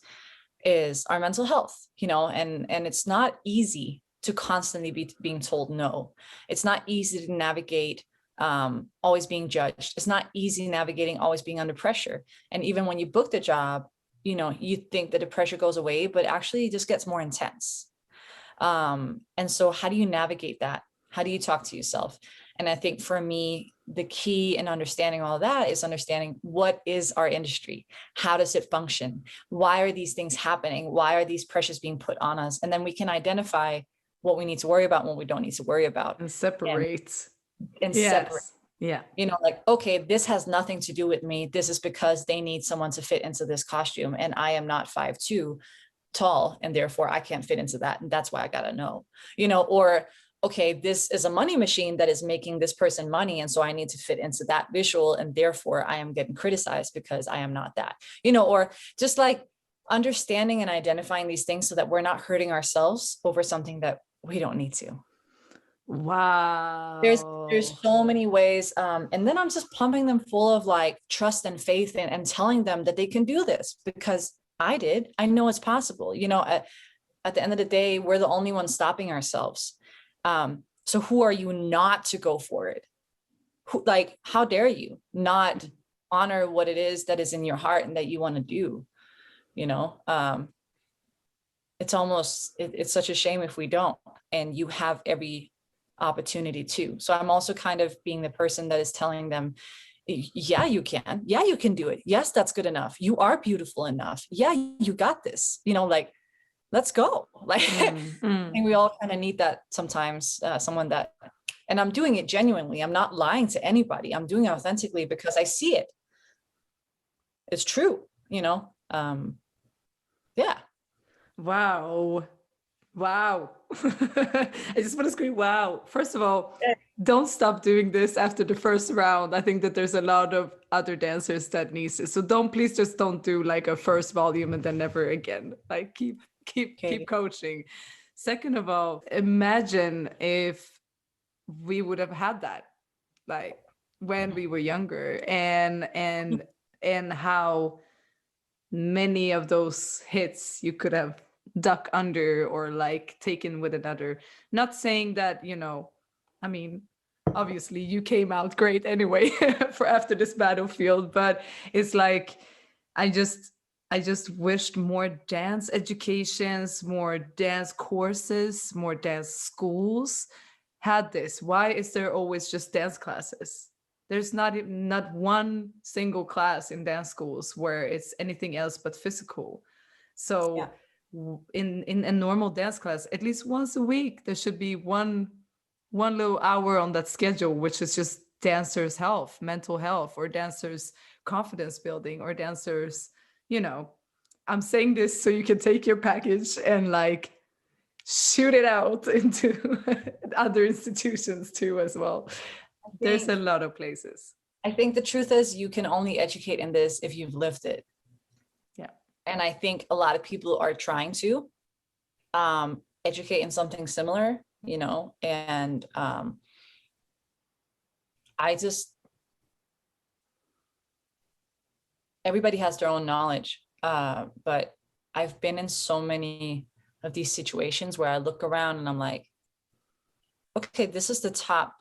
is our mental health, you know, and it's not easy to constantly be being told no. It's not easy to navigate always being judged. It's not easy navigating always being under pressure. And even when you book the job, you know, you think that the pressure goes away, but actually it just gets more intense. And so how do you navigate that? How do you talk to yourself? And I think for me, the key in understanding all that is understanding what is our industry? How does it function? Why are these things happening? Why are these pressures being put on us? And then we can identify what we need to worry about and what we don't need to worry about. And separate. And yes. separate. Yeah. You know, like, okay, this has nothing to do with me. This is because they need someone to fit into this costume. And I am not 5'2" tall, and therefore I can't fit into that. And that's why I gotta know, you know, or, okay, this is a money machine that is making this person money. And so I need to fit into that visual. And therefore I am getting criticized because I am not that, you know, or just like understanding and identifying these things so that we're not hurting ourselves over something that we don't need to. Wow. There's so many ways. And then I'm just pumping them full of like trust and faith and telling them that they can do this, because I did. I know it's possible. You know, at the end of the day, we're the only ones stopping ourselves. So who are you not to go for it? Like, how dare you not honor what it is that is in your heart and that you want to do? You know, it's such a shame if we don't, and you have every opportunity to. So I'm also kind of being the person that is telling them, yeah, you can. Yeah, you can do it. Yes, that's good enough. You are beautiful enough. Yeah, you got this. You know, like, let's go. Like, I think we all kind of need that sometimes, someone that, and I'm doing it genuinely. I'm not lying to anybody. I'm doing it authentically because I see it. It's true, you know? Yeah. Wow. Wow. I just want to scream, wow. First of all, don't stop doing this after the first round. I think that there's a lot of other dancers that needs it. So please just don't do like a first volume and then never again. Like keep coaching. Second of all, imagine if we would have had that like when we were younger, and how many of those hits you could have duck under or like taken with another. Not saying that, you know, I mean, obviously you came out great anyway for after this battlefield, but it's like I just wished more dance educations, more dance courses, more dance schools had this. Why is there always just dance classes? There's not one single class in dance schools where it's anything else but physical. So yeah. In a normal dance class, at least once a week, there should be one little hour on that schedule, which is just dancers' health, mental health, or dancers' confidence building, or dancers, you know, I'm saying this so you can take your package and like shoot it out into other institutions too as well. There's a lot of places. I think the truth is you can only educate in this if you've lived it. Yeah. And I think a lot of people are trying to educate in something similar, you know, and everybody has their own knowledge, but I've been in so many of these situations where I look around and I'm like, okay, this is the top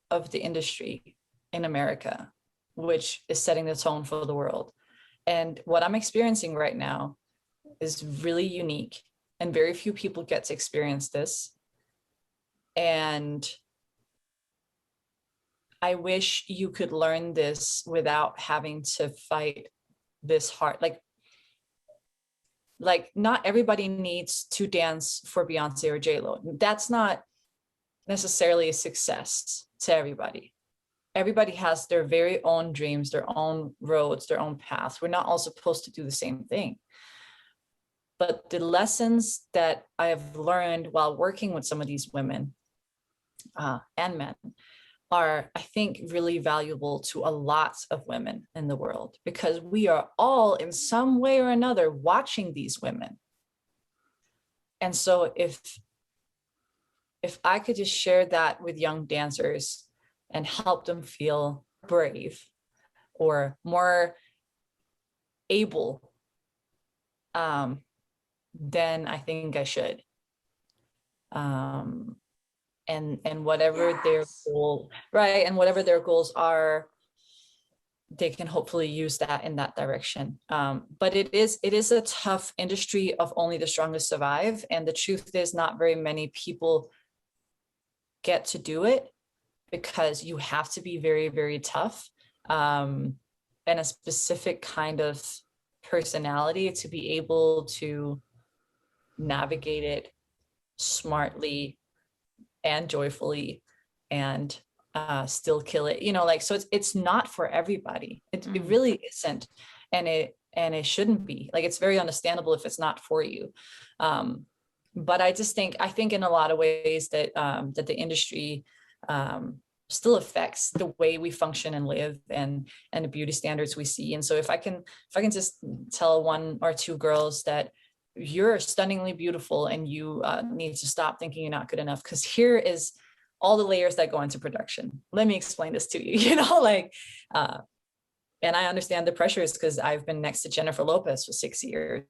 of the industry in America, which is setting the tone for the world. And what I'm experiencing right now is really unique, and very few people get to experience this. And I wish you could learn this without having to fight this hard. Like not everybody needs to dance for Beyonce or JLO. That's not necessarily a success to everybody. Everybody has their very own dreams, their own roads, their own paths. We're not all supposed to do the same thing. But the lessons that I have learned while working with some of these women and men are, I think, really valuable to a lot of women in the world, because we are all in some way or another watching these women. And so if I could just share that with young dancers and help them feel brave or more able, then I think I should. And whatever their goal, right, and whatever their goals are, they can hopefully use that in that direction. But it is a tough industry of only the strongest survive, and the truth is not very many people get to do it, because you have to be very, very tough, and a specific kind of personality to be able to navigate it smartly and joyfully and still kill it, you know, like, so it's not for everybody. It really isn't, and it shouldn't be. Like, it's very understandable if it's not for you. But I think in a lot of ways that that the industry still affects the way we function and live, and the beauty standards we see. And so if I can just tell one or two girls that you're stunningly beautiful and you need to stop thinking you're not good enough, because here is all the layers that go into production. Let me explain this to you, you know, like, and I understand the pressures, because I've been next to Jennifer Lopez for 6 years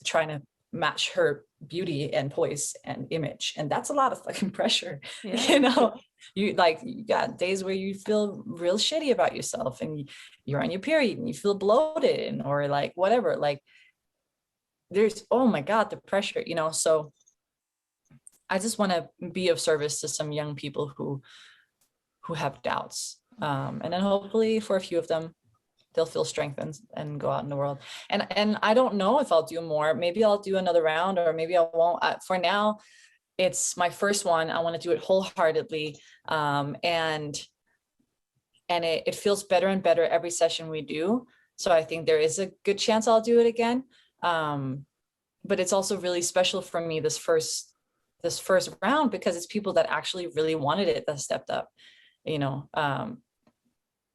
trying to match her beauty and poise and image. And that's a lot of fucking pressure, you know. You got days where you feel real shitty about yourself, and you're on your period and you feel bloated, or like whatever, like there's, oh my God, the pressure, you know. So I just want to be of service to some young people who have doubts. And then hopefully for a few of them, they'll feel strengthened and go out in the world. And I don't know if I'll do more. Maybe I'll do another round, or maybe I won't. For now, it's my first one. I want to do it wholeheartedly. And it feels better and better every session we do. So I think there is a good chance I'll do it again. But it's also really special for me, this first round, because it's people that actually really wanted it that stepped up, you know.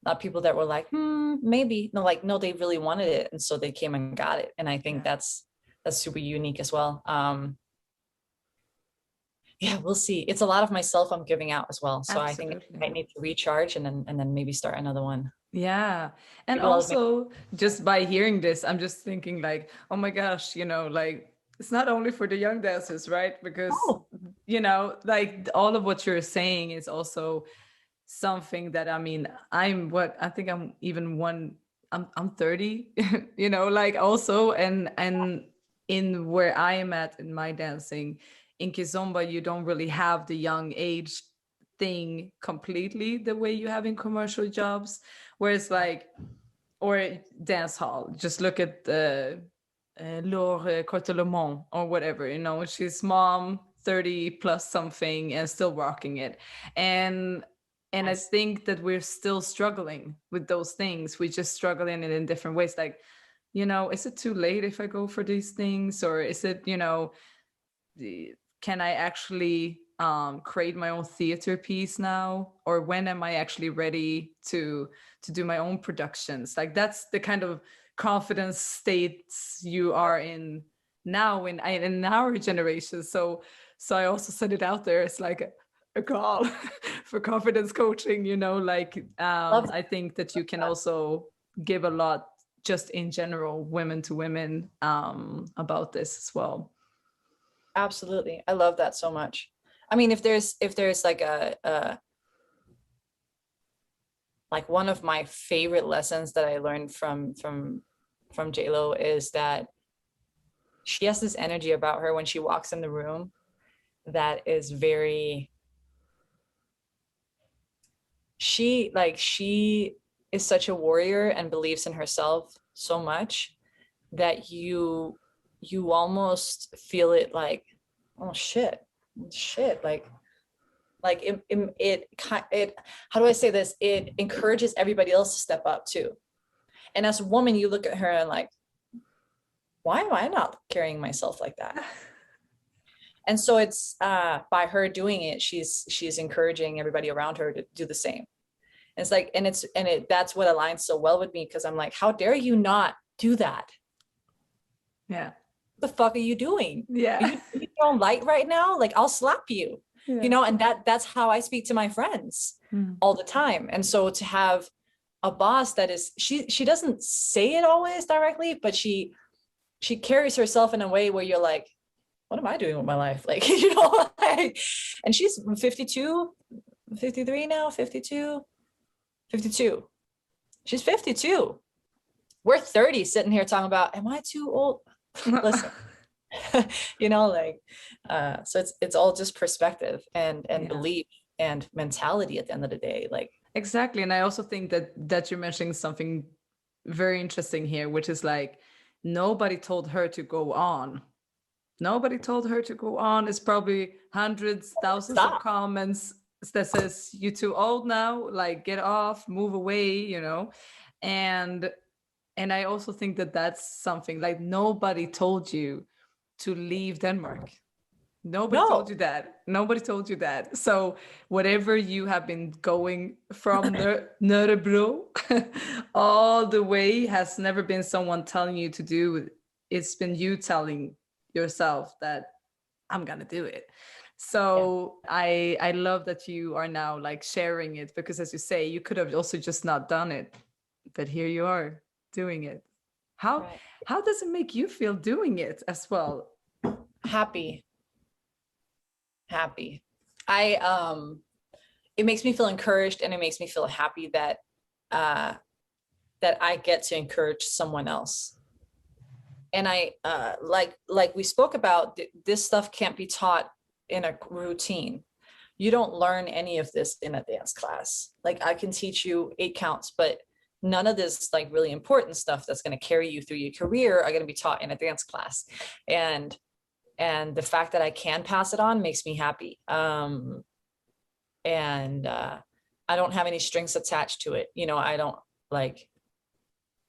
Not people that were like, maybe. No, like, no, they really wanted it, and so they came and got it. And I think that's super unique as well. Yeah, we'll see. It's a lot of myself I'm giving out as well. So absolutely. I think I need to recharge and then maybe start another one. Yeah. And also just by hearing this, I'm just thinking like, oh my gosh, you know, like, it's not only for the young dancers, right? Because, you know, like all of what you're saying is also something that, I mean, I'm 30, you know, like also, and in where I am at in my dancing, in Kizomba, you don't really have the young age thing completely the way you have in commercial jobs, whereas like, or dance hall, just look at the Laure Cortelemont or whatever, you know, she's mom, 30 plus something and still rocking it. And I think that we're still struggling with those things. We're just struggling in different ways. Like, you know, is it too late if I go for these things? Or is it, you know, can I actually create my own theater piece now? Or when am I actually ready to do my own productions? Like, that's the kind of confidence states you are in now in our generation. So I also set it out there as like a call for confidence coaching, you know, like I think that you can also give a lot just in general, women to women, about this as well. Absolutely. I love that so much. I mean, if there's like like one of my favorite lessons that I learned from JLO is that she has this energy about her when she walks in the room that is very, she is such a warrior and believes in herself so much that you almost feel it like, oh shit, like it how do I say this? It encourages everybody else to step up too. And as a woman, you look at her and like, why am I not carrying myself like that? And so it's by her doing it, she's encouraging everybody around her to do the same. And it's like, that's what aligns so well with me, because I'm like, how dare you not do that? Yeah. What the fuck are you doing? Yeah. Are you your own light right now? Like, I'll slap you. Yeah. You know, and that's how I speak to my friends all the time. And so to have a boss that is, she doesn't say it always directly, but she carries herself in a way where you're like, what am I doing with my life? Like, you know, like, and she's 52, 53 now, 52. She's 52. We're 30 sitting here talking about, am I too old? Listen, you know, like, so it's all just perspective and belief and mentality at the end of the day. Like, exactly. And I also think that you're mentioning something very interesting here, which is like, nobody told her to go on. Nobody told her to go on. It's probably hundreds, thousands of comments that says, you're too old now, like, get off, move away, you know. And I also think that that's something, like, nobody told you to leave Denmark. Nobody told you that. Nobody told you that. So whatever you have been going from Nörebro all the way has never been someone telling you to do. It's been you telling yourself that I'm gonna do it. So I love that you are now like sharing it, because as you say, you could have also just not done it, but here you are doing it. How does it make you feel doing it as well? Happy. It makes me feel encouraged, and it makes me feel happy that that I get to encourage someone else. And I like we spoke about, this stuff can't be taught in a routine. You don't learn any of this in a dance class. Like, I can teach you 8 counts, but none of this like really important stuff that's going to carry you through your career are going to be taught in a dance class. And the fact that I can pass it on makes me happy. And I don't have any strings attached to it. You know, I don't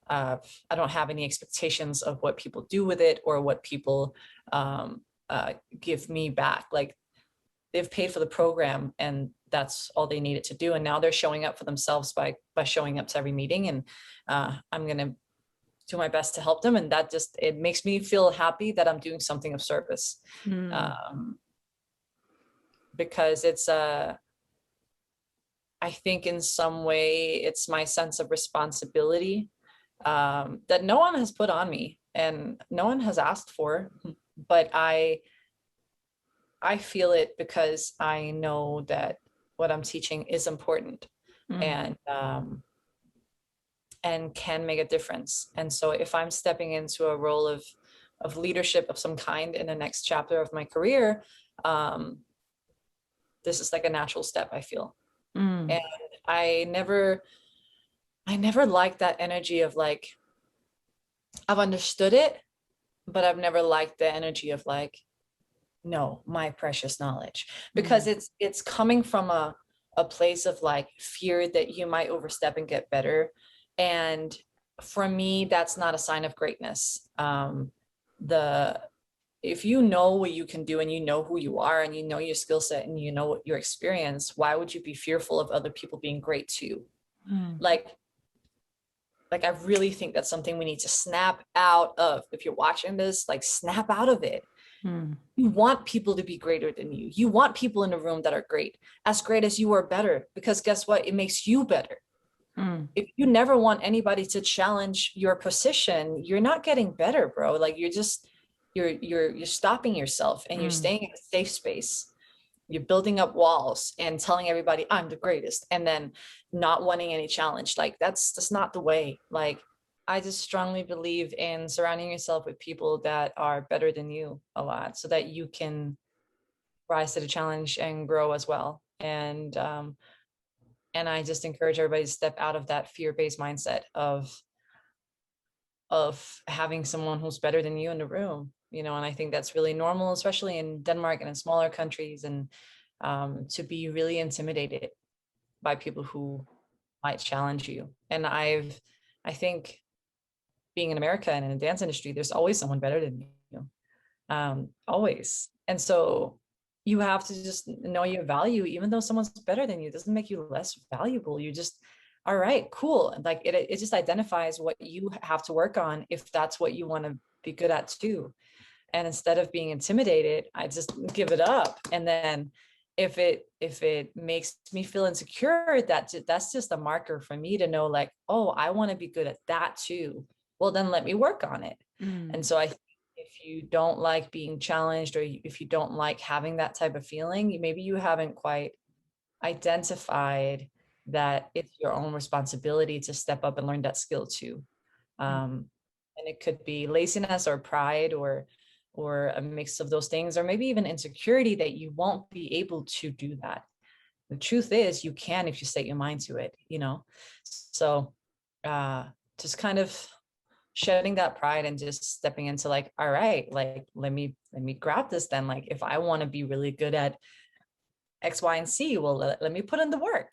have any expectations of what people do with it or what people give me back. Like, they've paid for the program and that's all they needed to do. And now they're showing up for themselves by showing up to every meeting. And I'm going to do my best to help them. And that just, it makes me feel happy that I'm doing something of service. Because it's, I think in some way it's my sense of responsibility that no one has put on me and no one has asked for, but I feel it because I know that what I'm teaching is important and can make a difference. And so if I'm stepping into a role of leadership of some kind in the next chapter of my career, this is like a natural step, I feel. And I never liked that energy of like, I've understood it, but I've never liked the energy of like, no, my precious knowledge, because it's coming from a place of like fear that you might overstep and get better. And for me, that's not a sign of greatness. If you know what you can do and you know who you are and you know your skill set and you know what your experience, why would you be fearful of other people being great too? Like, Like, I really think that's something we need to snap out of. If you're watching this, like, snap out of it. You want people to be greater than you. You want people in the room that are great as you are better, because guess what? It makes you better. If you never want anybody to challenge your position, you're not getting better, bro. Like, you're stopping yourself, and you're staying in a safe space. You're building up walls and telling everybody I'm the greatest, and then not wanting any challenge. Like, that's not the way. Like, I just strongly believe in surrounding yourself with people that are better than you a lot, so that you can rise to the challenge and grow as well. And I just encourage everybody to step out of that fear-based mindset of having someone who's better than you in the room, you know. And I think that's really normal, especially in Denmark and in smaller countries, and to be really intimidated by people who might challenge you. And I think, being in America and in the dance industry, there's always someone better than you, always. And so you have to just know your value. Even though someone's better than you, it doesn't make you less valuable. You just, all right, cool. And like, it just identifies what you have to work on, if that's what you want to be good at too. And instead of being intimidated, I just give it up. And then if it makes me feel insecure, that's just a marker for me to know, like, oh, I want to be good at that too. Well, then let me work on it. And so I think, if you don't like being challenged, or if you don't like having that type of feeling, maybe you haven't quite identified that it's your own responsibility to step up and learn that skill too. And it could be laziness or pride, or a mix of those things, or maybe even insecurity that you won't be able to do that. The truth is, you can, if you set your mind to it, you know. So just kind of shedding that pride and just stepping into, like, all right, like, let me grab this then. Like, if I want to be really good at X, Y, and Z, well, let me put in the work,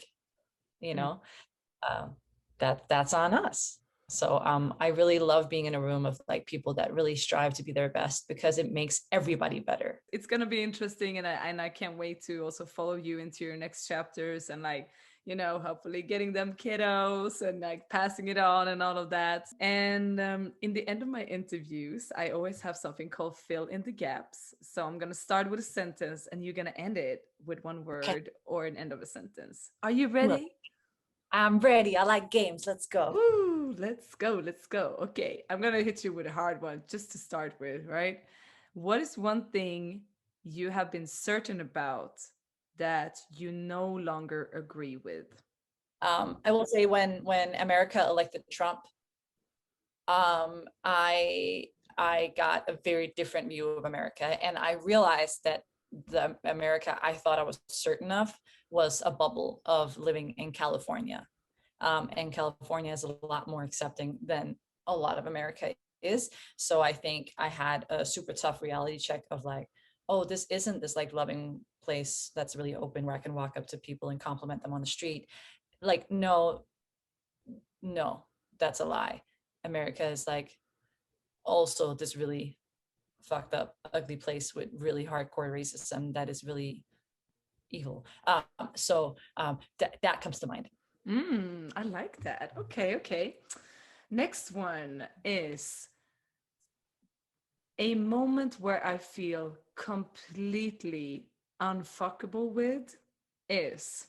you know. That's on us. So I really love being in a room of like people that really strive to be their best, because it makes everybody better. It's gonna be interesting, and I can't wait to also follow you into your next chapters, and like, you know, hopefully getting them kiddos and like passing it on and all of that. And in the end of my interviews, I always have something called fill in the gaps. So I'm gonna start with a sentence, and you're gonna end it with one word Okay. or an end of a sentence. Are you ready? I'm ready. I like games. Let's go. Woo, let's go, let's go. Okay, I'm gonna hit you with a hard one just to start with, right? What is one thing you have been certain about that you no longer agree with? I will say, when America elected Trump, I got a very different view of America, and I realized that the America I thought I was certain of was a bubble of living in California. And California is a lot more accepting than a lot of America is. So I think I had a super tough reality check of like, oh, this isn't this like loving place that's really open where I can walk up to people and compliment them on the street. Like, no, that's a lie. America is like also this really fucked up, ugly place with really hardcore racism that is really evil. That comes to mind. I like that. Okay, okay. Next one is a moment where I feel completely unfuckable with is.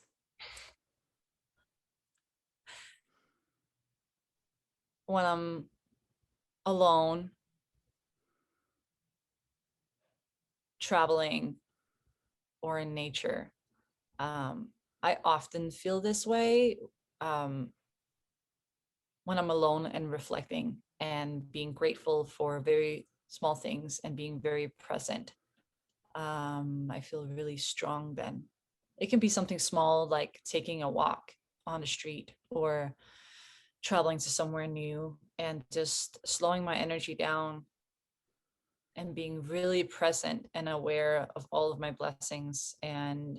When I'm alone, traveling, or in nature. I often feel this way when I'm alone and reflecting and being grateful for very small things and being very present. I feel really strong then. It can be something small like taking a walk on the street or traveling to somewhere new and just slowing my energy down and being really present and aware of all of my blessings, and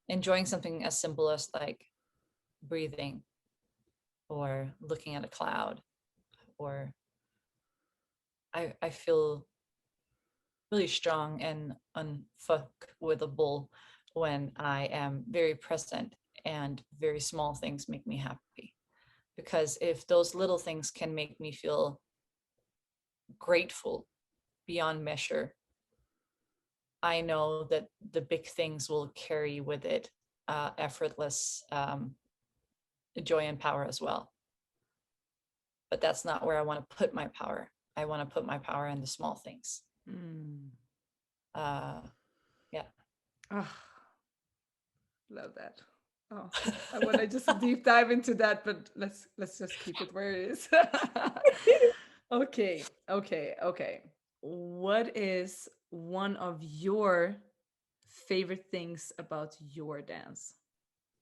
enjoying something as simple as like breathing or looking at a cloud, or I feel really strong and unfuckable when I am very present and very small things make me happy. because if those little things can make me feel grateful beyond measure, I know that the big things will carry with it effortless joy and power as well. But that's not where I want to put my power. I want to put my power in the small things. Yeah. Oh, love that. Oh, I want to just deep dive into that, but let's just keep it where it is. Okay. What is one of your favorite things about your dance?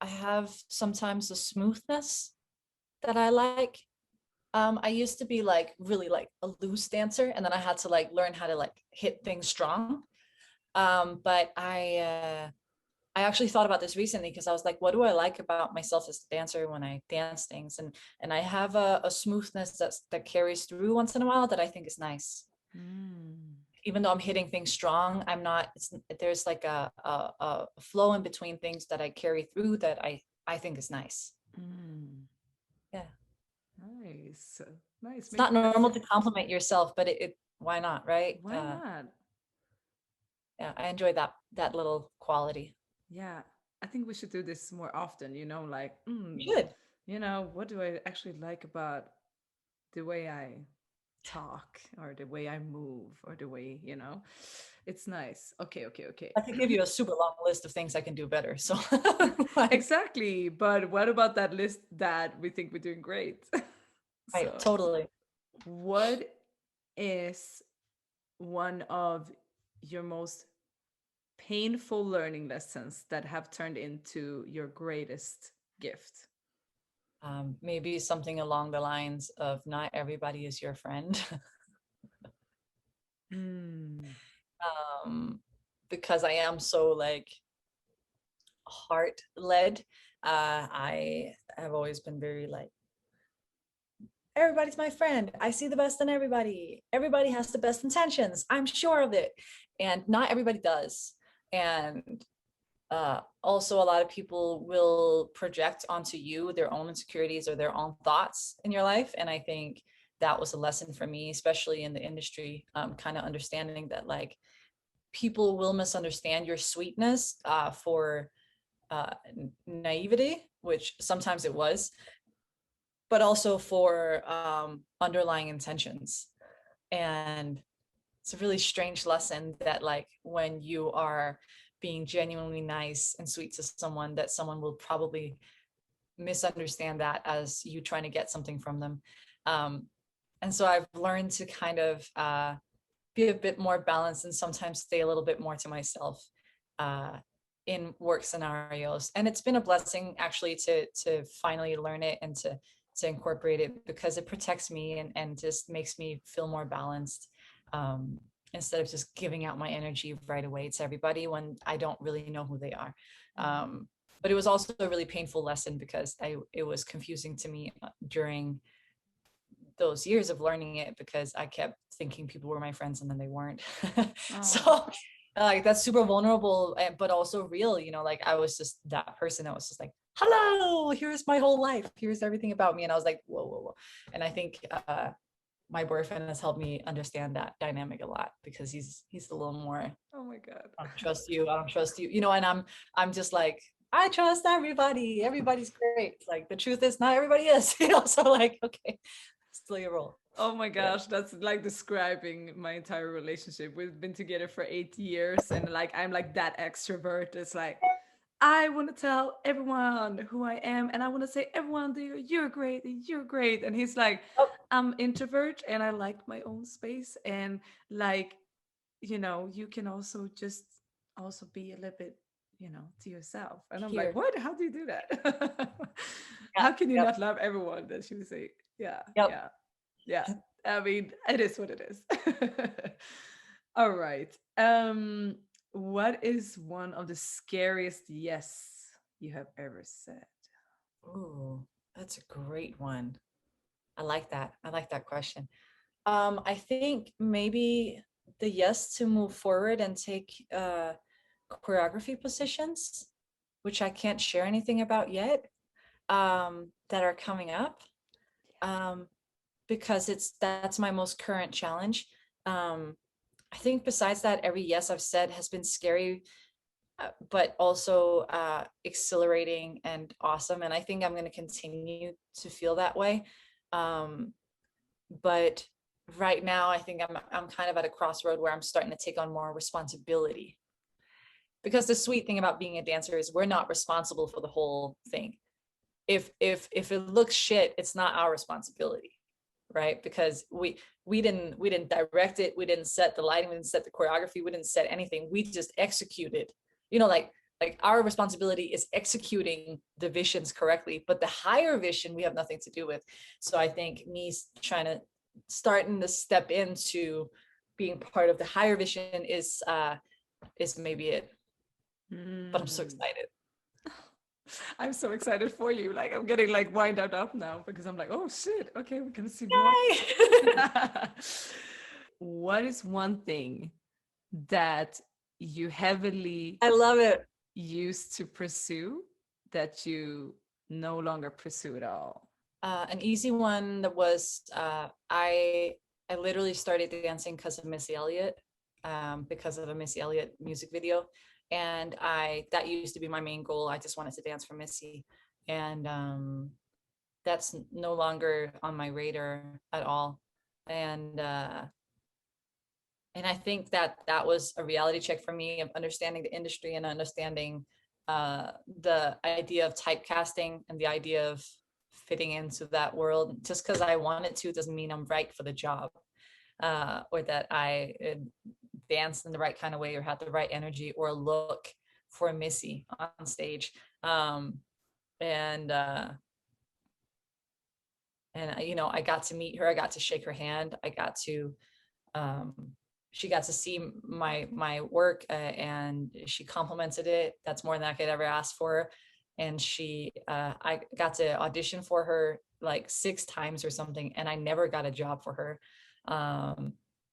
I have sometimes a smoothness that I like. I used to be like really like a loose dancer, and then I had to like learn how to like hit things strong. But I actually thought about this recently because I was like, what do I like about myself as a dancer when I dance things? And I have a smoothness that carries through once in a while that I think is nice. Even though I'm hitting things strong, I'm not. There's like a flow in between things that I carry through that I think is nice. Yeah. Nice. It's not normal to compliment yourself, but it why not, right? Why not? Yeah, I enjoy that little quality. Yeah, I think we should do this more often, like, Good. what do I actually like about the way I talk or the way I move or the way, it's nice. Okay. I could give you a super long list of things I can do better. So Exactly. But what about that list that we think we're doing great? right, So, totally. what is one of your most painful learning lessons that have turned into your greatest gift? Maybe something along the lines of not everybody is your friend. Because I am so like heart led. I have always been very like, everybody's my friend. I see the best in everybody. Everybody has the best intentions. I'm sure of it. And not everybody does. And also, a lot of people will project onto you their own insecurities or their own thoughts in your life. And I think that was a lesson for me, especially in the industry, kind of understanding that like people will misunderstand your sweetness for naivety, which sometimes it was, but also for underlying intentions. And it's a really strange lesson that like when you are being genuinely nice and sweet to someone, that someone will probably misunderstand that as you trying to get something from them. And so I've learned to kind of be a bit more balanced and sometimes stay a little bit more to myself in work scenarios. And it's been a blessing actually to finally learn it and to incorporate it, because it protects me and just makes me feel more balanced. Instead of just giving out my energy right away to everybody when I don't really know who they are. But it was also a really painful lesson because it was confusing to me during those years of learning it, because I kept thinking people were my friends and then they weren't. So like that's super vulnerable, but also real, like I was just that person that was just like, hello, here's my whole life. Here's everything about me. And I was like, whoa. And I think my boyfriend has helped me understand that dynamic a lot, because he's a little more, oh my God, I don't trust you, and I'm just like, I trust everybody's great. Like the truth is not everybody is, so like, okay, still your role. oh my gosh, that's like describing my entire relationship. We've been together for 8 years, and like I'm like that extrovert. It's like I want to tell everyone who I am, and I want to say, everyone, you're great, you're great. And he's like, I'm introvert and I like my own space. And like, you can also just also be a little bit, to yourself. And I'm like, what? How do you do that? How can you not love everyone? That she would say, yeah. I mean, it is what it is. All right. What is one of the scariest yes you have ever said? Ooh, that's a great one. I like that question. I think maybe the yes to move forward and take choreography positions, which I can't share anything about yet, that are coming up. because that's my most current challenge. I think besides that, every yes I've said has been scary, but also exhilarating and awesome. And I think I'm going to continue to feel that way. But right now, I think I'm kind of at a crossroad where I'm starting to take on more responsibility. Because the sweet thing about being a dancer is we're not responsible for the whole thing. If it looks shit, it's not our responsibility, right? Because we didn't direct it, we didn't set the lighting, we didn't set the choreography, we didn't set anything. We just executed. You know, like our responsibility is executing the visions correctly, but the higher vision we have nothing to do with. So I think me starting to step into being part of the higher vision is maybe it. But I'm so excited. I'm so excited for you. Like I'm getting like winded up now because I'm like, oh shit, okay, we can see more. What is one thing that you heavily I love it. used to pursue that you no longer pursue at all? An easy one that was I literally started dancing because of Missy Elliott, because of a Missy Elliott music video, and that used to be my main goal. I just wanted to dance for Missy, and that's no longer on my radar at all. And I think that was a reality check for me of understanding the industry and understanding the idea of typecasting and the idea of fitting into that world. Just because I wanted to doesn't mean I'm right for the job, or that I danced in the right kind of way or had the right energy or look for Missy on stage. And you know, I got to meet her, I got to shake her hand, I got to she got to see my work, and she complimented it. That's more than I could ever ask for. And I got to audition for her like 6 times or something, and I never got a job for her.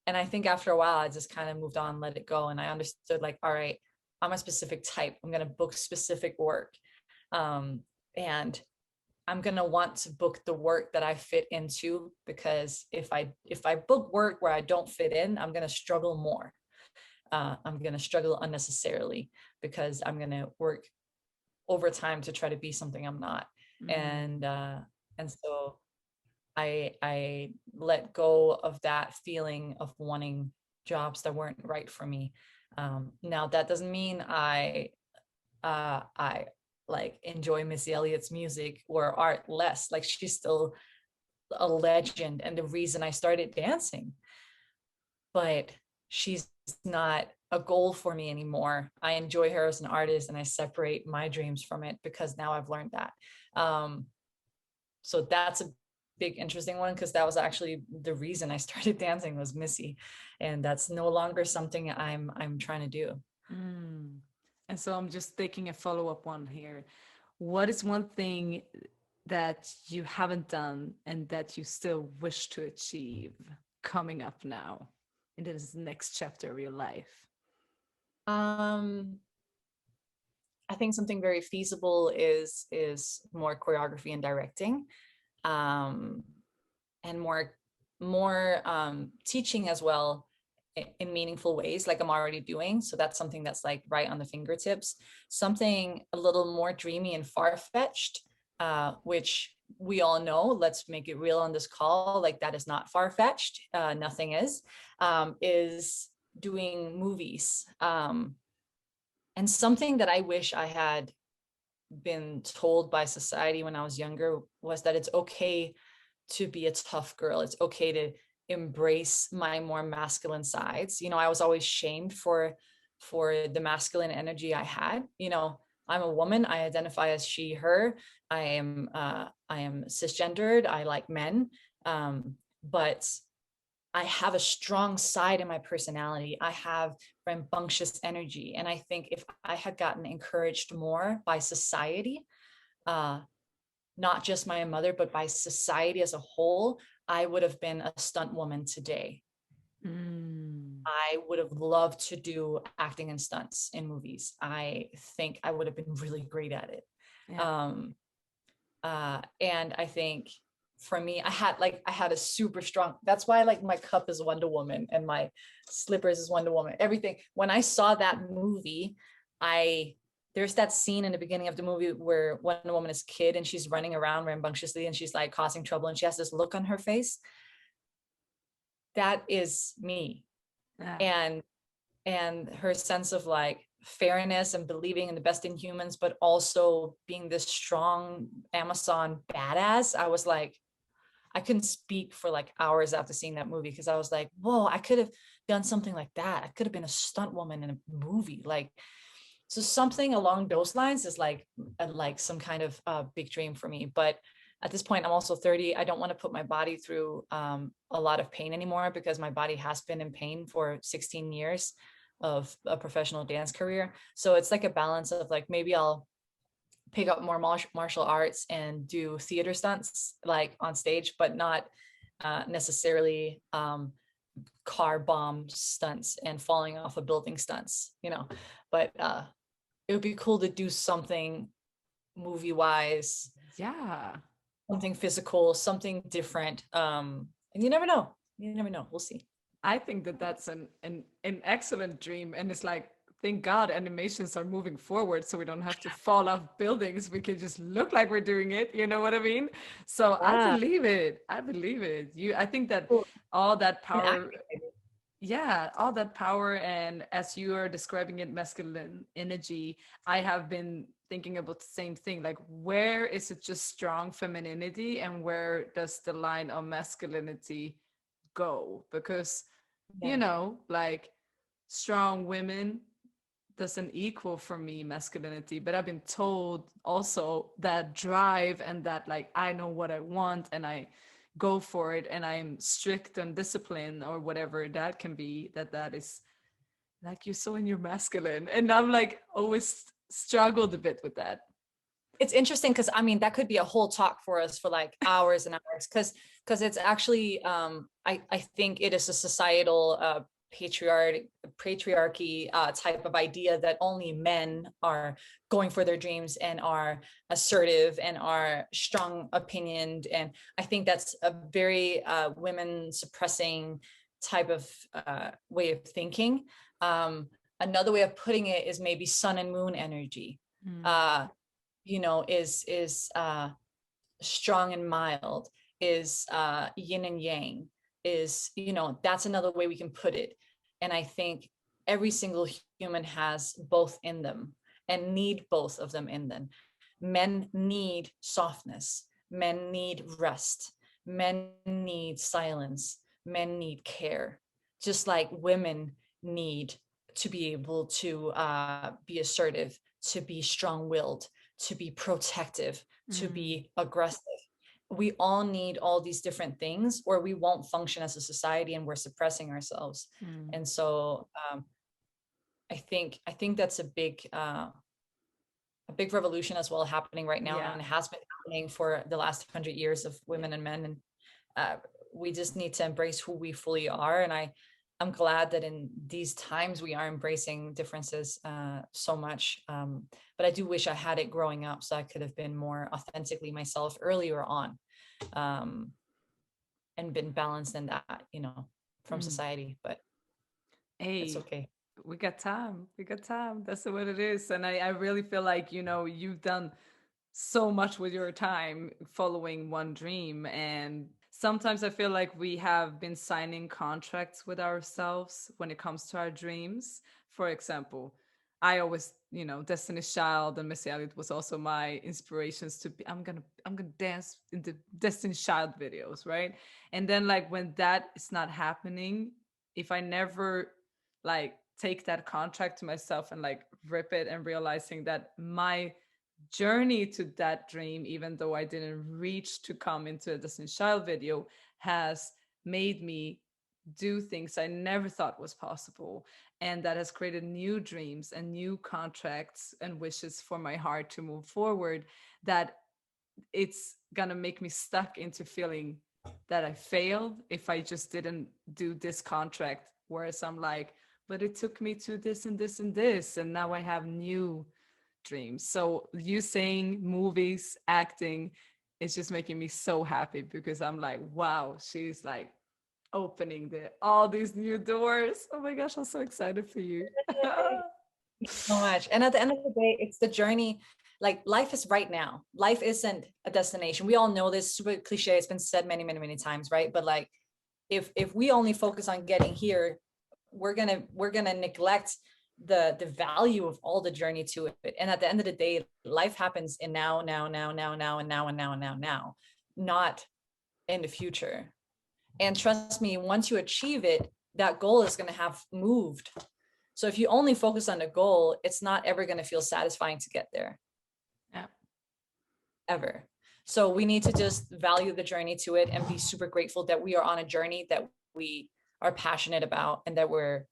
And I think after a while, I just kind of moved on, let it go. And I understood like, all right, I'm a specific type. I'm going to book specific work. And I'm going to want to book the work that I fit into, because if I book work where I don't fit in, I'm going to struggle more. I'm going to struggle unnecessarily because I'm going to work overtime to try to be something I'm not. And so I let go of that feeling of wanting jobs that weren't right for me. Now that doesn't mean I like enjoy Missy Elliott's music or art less. Like she's still a legend and the reason I started dancing. But she's not a goal for me anymore. I enjoy her as an artist and I separate my dreams from it because now I've learned that. So that's a big interesting one, because that was actually the reason I started dancing was Missy, and that's no longer something I'm trying to do. And so I'm just taking a follow-up one here. What is one thing that you haven't done and that you still wish to achieve coming up now in this next chapter of your life? I think something very feasible is more choreography and directing, and more teaching as well in meaningful ways, like I'm already doing. So that's something that's like right on the fingertips. Something a little more dreamy and far-fetched, which we all know, let's make it real on this call, like that is not far-fetched. Nothing is doing movies. And something that I wish I had been told by society when I was younger was that it's okay to be a tough girl. It's okay to embrace my more masculine sides. You know, I was always shamed for the masculine energy I had. You know, I'm a woman. I identify as she, her. I am cisgendered. I like men. But I have a strong side in my personality. I have rambunctious energy. And I think if I had gotten encouraged more by society, not just my mother, but by society as a whole, I would have been a stunt woman today. I would have loved to do acting and stunts in movies. I think I would have been really great at it. Yeah. And I think for me, I had a super strong, that's why like my cup is Wonder Woman and my slippers is Wonder Woman, everything. When I saw that movie, there's that scene in the beginning of the movie where Wonder Woman is a kid and she's running around rambunctiously and she's like causing trouble and she has this look on her face. That is me. Yeah. And her sense of like fairness and believing in the best in humans, but also being this strong Amazon badass. I was like, I couldn't speak for like hours after seeing that movie because I was like, whoa, I could have done something like that. I could have been a stunt woman in a movie. Like, so something along those lines is like some kind of big dream for me. But at this point, I'm also 30. I don't want to put my body through a lot of pain anymore because my body has been in pain for 16 years of a professional dance career. So it's like a balance of like, maybe I'll pick up more martial arts and do theater stunts like on stage, but not necessarily car bomb stunts and falling off a building stunts, you know. But it would be cool to do something movie wise, Yeah. something physical, something different. And you never know. You never know. We'll see. I think that that's an excellent dream. And it's like, thank God animations are moving forward so we don't have to fall off buildings. We can just look like we're doing it. You know what I mean? So I Yeah. believe it. I believe it. I think that Cool. all that And power, yeah, all that power, and as you are describing it, masculine energy, I have been thinking about the same thing. Like, where is it just strong femininity and where does the line of masculinity go? Because, you yeah. know, like strong women doesn't equal for me masculinity, but I've been told also that drive and that like I know what I want and I go for it and I'm strict and disciplined or whatever that can be, that is like you're so in your masculine. And I'm like always struggled a bit with that. It's interesting because I mean that could be a whole talk for us for like hours and hours because it's actually I think it is a societal patriarchy type of idea that only men are going for their dreams and are assertive and are strong opinioned, and I think that's a very women suppressing type of way of thinking. Another way of putting it is maybe sun and moon energy. You know, is strong and mild, is yin and yang, is, you know, that's another way we can put it. And I think every single human has both in them and need both of them in them. Men need softness, men need rest, men need silence, men need care, just like women need to be able to be assertive, to be strong-willed, to be protective, to be aggressive. We all need all these different things or we won't function as a society and we're suppressing ourselves. And so I think that's a big revolution as well happening right now. Yeah. And it has been happening for the last 100 years of women and men. And we just need to embrace who we fully are. And I'm glad that in these times we are embracing differences so much. But I do wish I had it growing up so I could have been more authentically myself earlier on, and been balanced in that, you know, from society. But it's Hey, okay. we got time. We got time. That's what it is. And I really feel like, you know, you've done so much with your time following one dream. And sometimes I feel like we have been signing contracts with ourselves when it comes to our dreams. For example, I always, you know, Destiny's Child and Missy Elliott was also my inspirations to be, I'm gonna dance in the Destiny's Child videos, right? And then like when that is not happening, if I never like take that contract to myself and like rip it and realizing that my journey to that dream, even though I didn't reach to come into a Destiny's Child video, has made me do things I never thought was possible. And that has created new dreams and new contracts and wishes for my heart to move forward, that it's gonna make me stuck into feeling that I failed if I just didn't do this contract. Whereas I'm like, but it took me to this and this and this, and now I have new dreams. So you saying movies, acting, it's just making me so happy because I'm like, wow, she's like opening all these new doors. Oh my gosh, I'm so excited for you. So much. And at the end of the day, it's the journey. Like life is right now. Life isn't a destination. We all know this, super cliche. It's been said many, many, many times, right? But like, if we only focus on getting here, we're gonna neglect the value of all the journey to it. And at the end of the day, life happens in now, not in the future. And trust me, once you achieve it, that goal is going to have moved. So if you only focus on the goal, it's not ever going to feel satisfying to get there. Yeah. Ever. So we need to just value the journey to it and be super grateful that we are on a journey that we are passionate about and that we're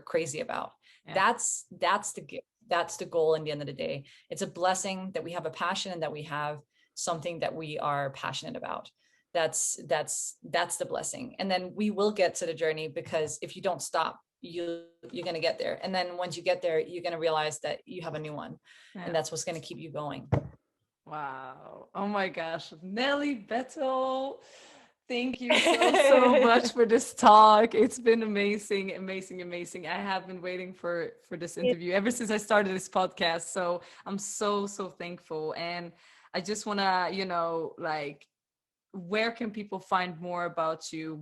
crazy about. Yeah. That's the gift. That's the goal in the end of the day. It's a blessing that we have a passion and that we have something that we are passionate about. That's the blessing. And then we will get to the journey, because if you don't stop, you're going to get there. And then once you get there, you're going to realize that you have a new one. Yeah. And that's what's going to keep you going. Wow. Oh my gosh. Nellie Bethel, thank you so much for this talk. It's been amazing. I have been waiting for this interview ever since I started this podcast. So I'm so thankful. And I just want to, where can people find more about you?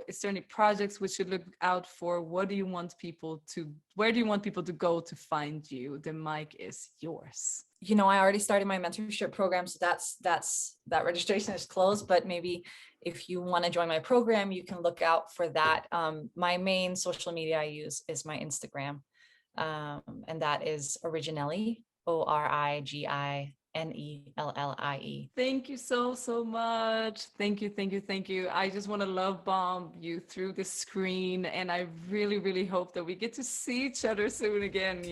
Is there any projects we should look out for? Where do you want people to go to find you? The mic is yours. I already started my mentorship program, so that registration is closed, but maybe if you want to join my program, you can look out for that. My main social media I use is my Instagram, and that is Originellie, Originellie. Thank you so much. Thank you. I just want to love bomb you through the screen, and I really hope that we get to see each other soon again.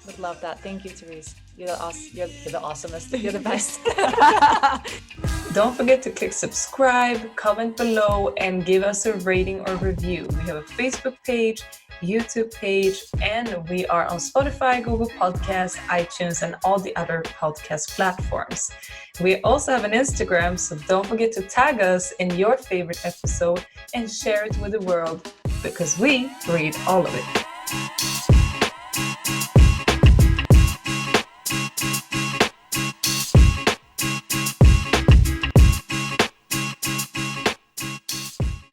Would love that. Thank you, Therese. You're the awesomest. You're the best. Don't forget to click subscribe, comment below, and give us a rating or review. We have a Facebook page, YouTube page, and we are on Spotify, Google Podcasts, iTunes, and all the other podcast platforms. We also have an Instagram, so don't forget to tag us in your favorite episode and share it with the world, because we read all of it.